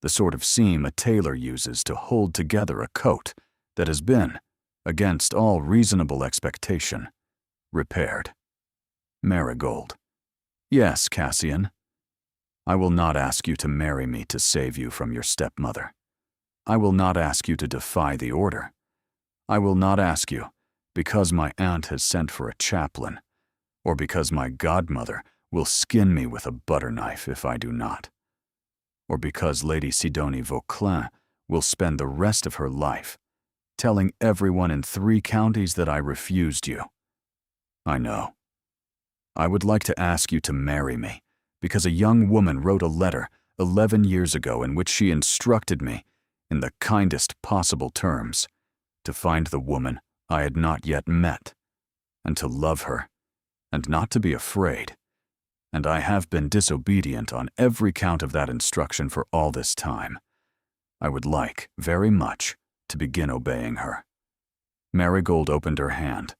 the sort of seam a tailor uses to hold together a coat that has been, against all reasonable expectation, repaired. Marigold. Yes, Cassian. I will not ask you to marry me to save you from your stepmother. I will not ask you to defy the order. I will not ask you, because my aunt has sent for a chaplain, or because my godmother will skin me with a butter knife if I do not, or because Lady Sidonie Vauclin will spend the rest of her life telling everyone in 3 counties that I refused you. I know. I would like to ask you to marry me, because a young woman wrote a letter 11 years ago in which she instructed me, in the kindest possible terms, to find the woman I had not yet met, and to love her, and not to be afraid. And I have been disobedient on every count of that instruction for all this time. I would like, very much, to begin obeying her. Marigold opened her hand.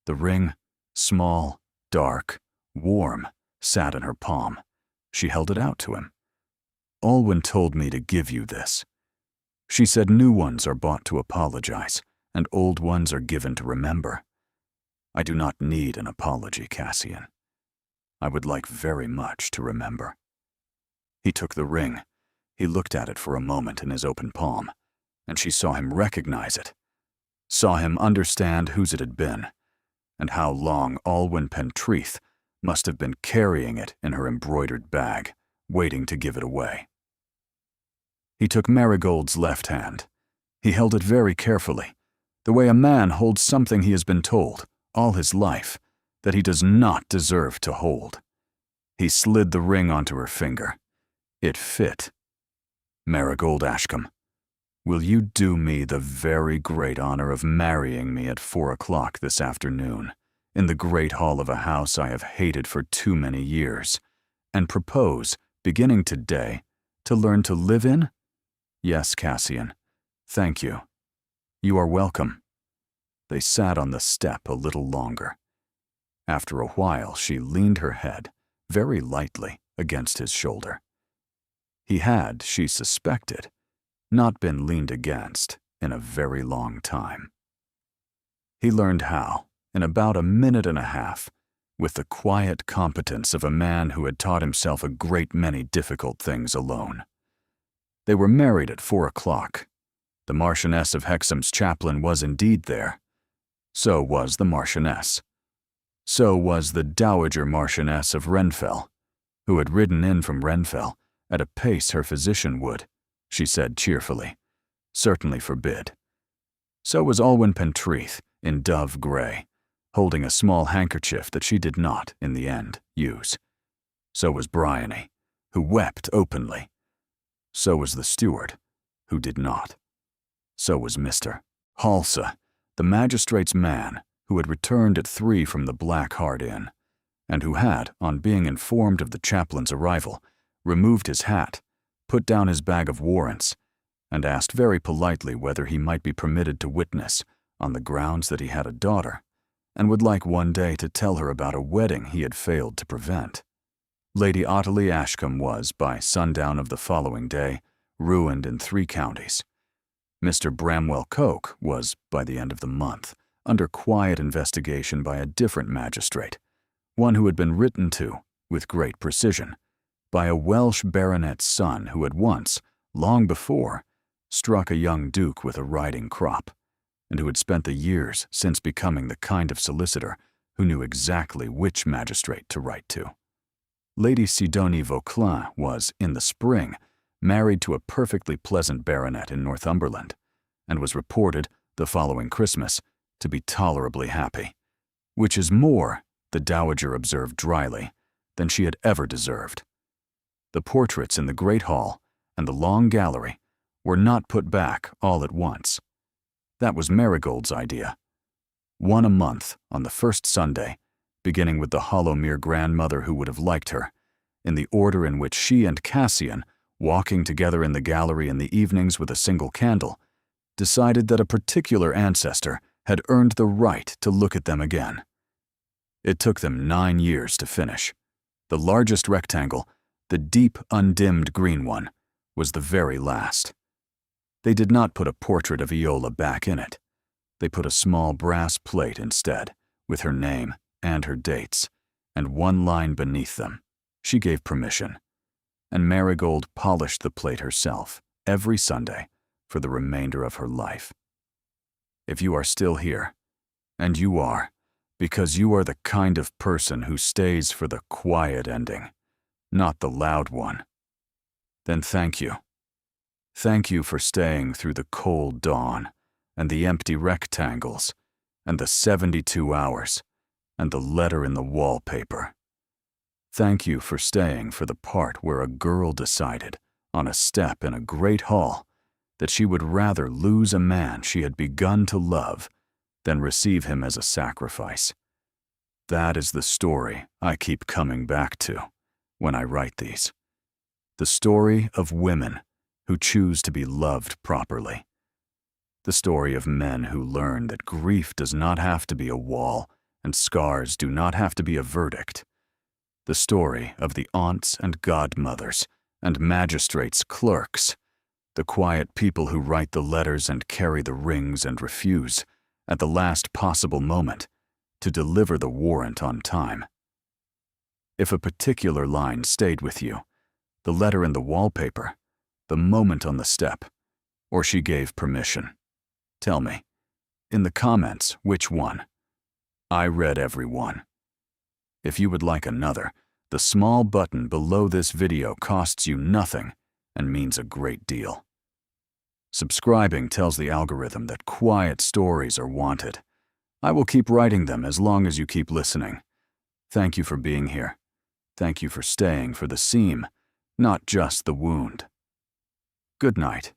The ring, small, dark, warm, sat in her palm. She held it out to him. Alwyn told me to give you this. She said new ones are bought to apologize, and old ones are given to remember. I do not need an apology, Cassian. I would like very much to remember." He took the ring. He looked at it for a moment in his open palm, and she saw him recognize it, saw him understand whose it had been, and how long Alwyn Pentreath must have been carrying it in her embroidered bag, waiting to give it away. He took Marigold's left hand. He held it very carefully, the way a man holds something he has been told, all his life, that he does not deserve to hold. He slid the ring onto her finger. It fit. "Marigold Ashcombe, will you do me the very great honor of marrying me at 4 o'clock this afternoon, in the great hall of a house I have hated for too many years, and propose, beginning today, to learn to live in?" "Yes, Cassian. Thank you. You are welcome." They sat on the step a little longer. After a while, she leaned her head, very lightly, against his shoulder. He had, she suspected, not been leaned against in a very long time. He learned how, in about a minute and a half, with the quiet competence of a man who had taught himself a great many difficult things alone. They were married at 4 o'clock. The Marchioness of Hexham's chaplain was indeed there. So was the Marchioness. So was the Dowager Marchioness of Renfell, who had ridden in from Renfell at a pace her physician would, she said cheerfully, certainly forbid. So was Alwyn Pentreath, in dove grey, holding a small handkerchief that she did not, in the end, use. So was Bryony, who wept openly. So was the steward, who did not. So was Mr. Halsa, the magistrate's man, who had returned at 3 from the Black Hart Inn, and who had, on being informed of the chaplain's arrival, removed his hat, put down his bag of warrants, and asked very politely whether he might be permitted to witness, on the grounds that he had a daughter, and would like one day to tell her about a wedding he had failed to prevent. Lady Ottilie Ashcombe was, by sundown of the following day, ruined in 3 counties. Mr. Bramwell Coke was, by the end of the month, under quiet investigation by a different magistrate, one who had been written to, with great precision, by a Welsh baronet's son who had once, long before, struck a young duke with a riding crop, and who had spent the years since becoming the kind of solicitor who knew exactly which magistrate to write to. Lady Sidonie Vauclin was, in the spring, married to a perfectly pleasant baronet in Northumberland, and was reported, the following Christmas, to be tolerably happy, which is more, the dowager observed dryly, than she had ever deserved. The portraits in the Great Hall and the long gallery were not put back all at once. That was Marigold's idea. 1 a month on the first Sunday, beginning with the Hollowmere grandmother who would have liked her, in the order in which she and Cassian, walking together in the gallery in the evenings with a single candle, decided that a particular ancestor had earned the right to look at them again. It took them 9 years to finish. The largest rectangle, the deep, undimmed green one, was the very last. They did not put a portrait of Viola back in it. They put a small brass plate instead, with her name and her dates, and 1 line beneath them. She gave permission, and Marigold polished the plate herself every Sunday for the remainder of her life. If you are still here, and you are, because you are the kind of person who stays for the quiet ending, not the loud one, then thank you. Thank you for staying through the cold dawn, and the empty rectangles, and the 72 hours, and the letter in the wallpaper. Thank you for staying for the part where a girl decided, on a step in a great hall, that she would rather lose a man she had begun to love than receive him as a sacrifice. That is the story I keep coming back to when I write these. The story of women who choose to be loved properly. The story of men who learn that grief does not have to be a wall and scars do not have to be a verdict. The story of the aunts and godmothers and magistrates' clerks, the quiet people who write the letters and carry the rings and refuse, at the last possible moment, to deliver the warrant on time. If a particular line stayed with you, the letter in the wallpaper, the moment on the step, or she gave permission. Tell me, in the comments, which one? I read every one. If you would like another, the small button below this video costs you nothing and means a great deal. Subscribing tells the algorithm that quiet stories are wanted. I will keep writing them as long as you keep listening. Thank you for being here. Thank you for staying for the seam, not just the wound. Good night.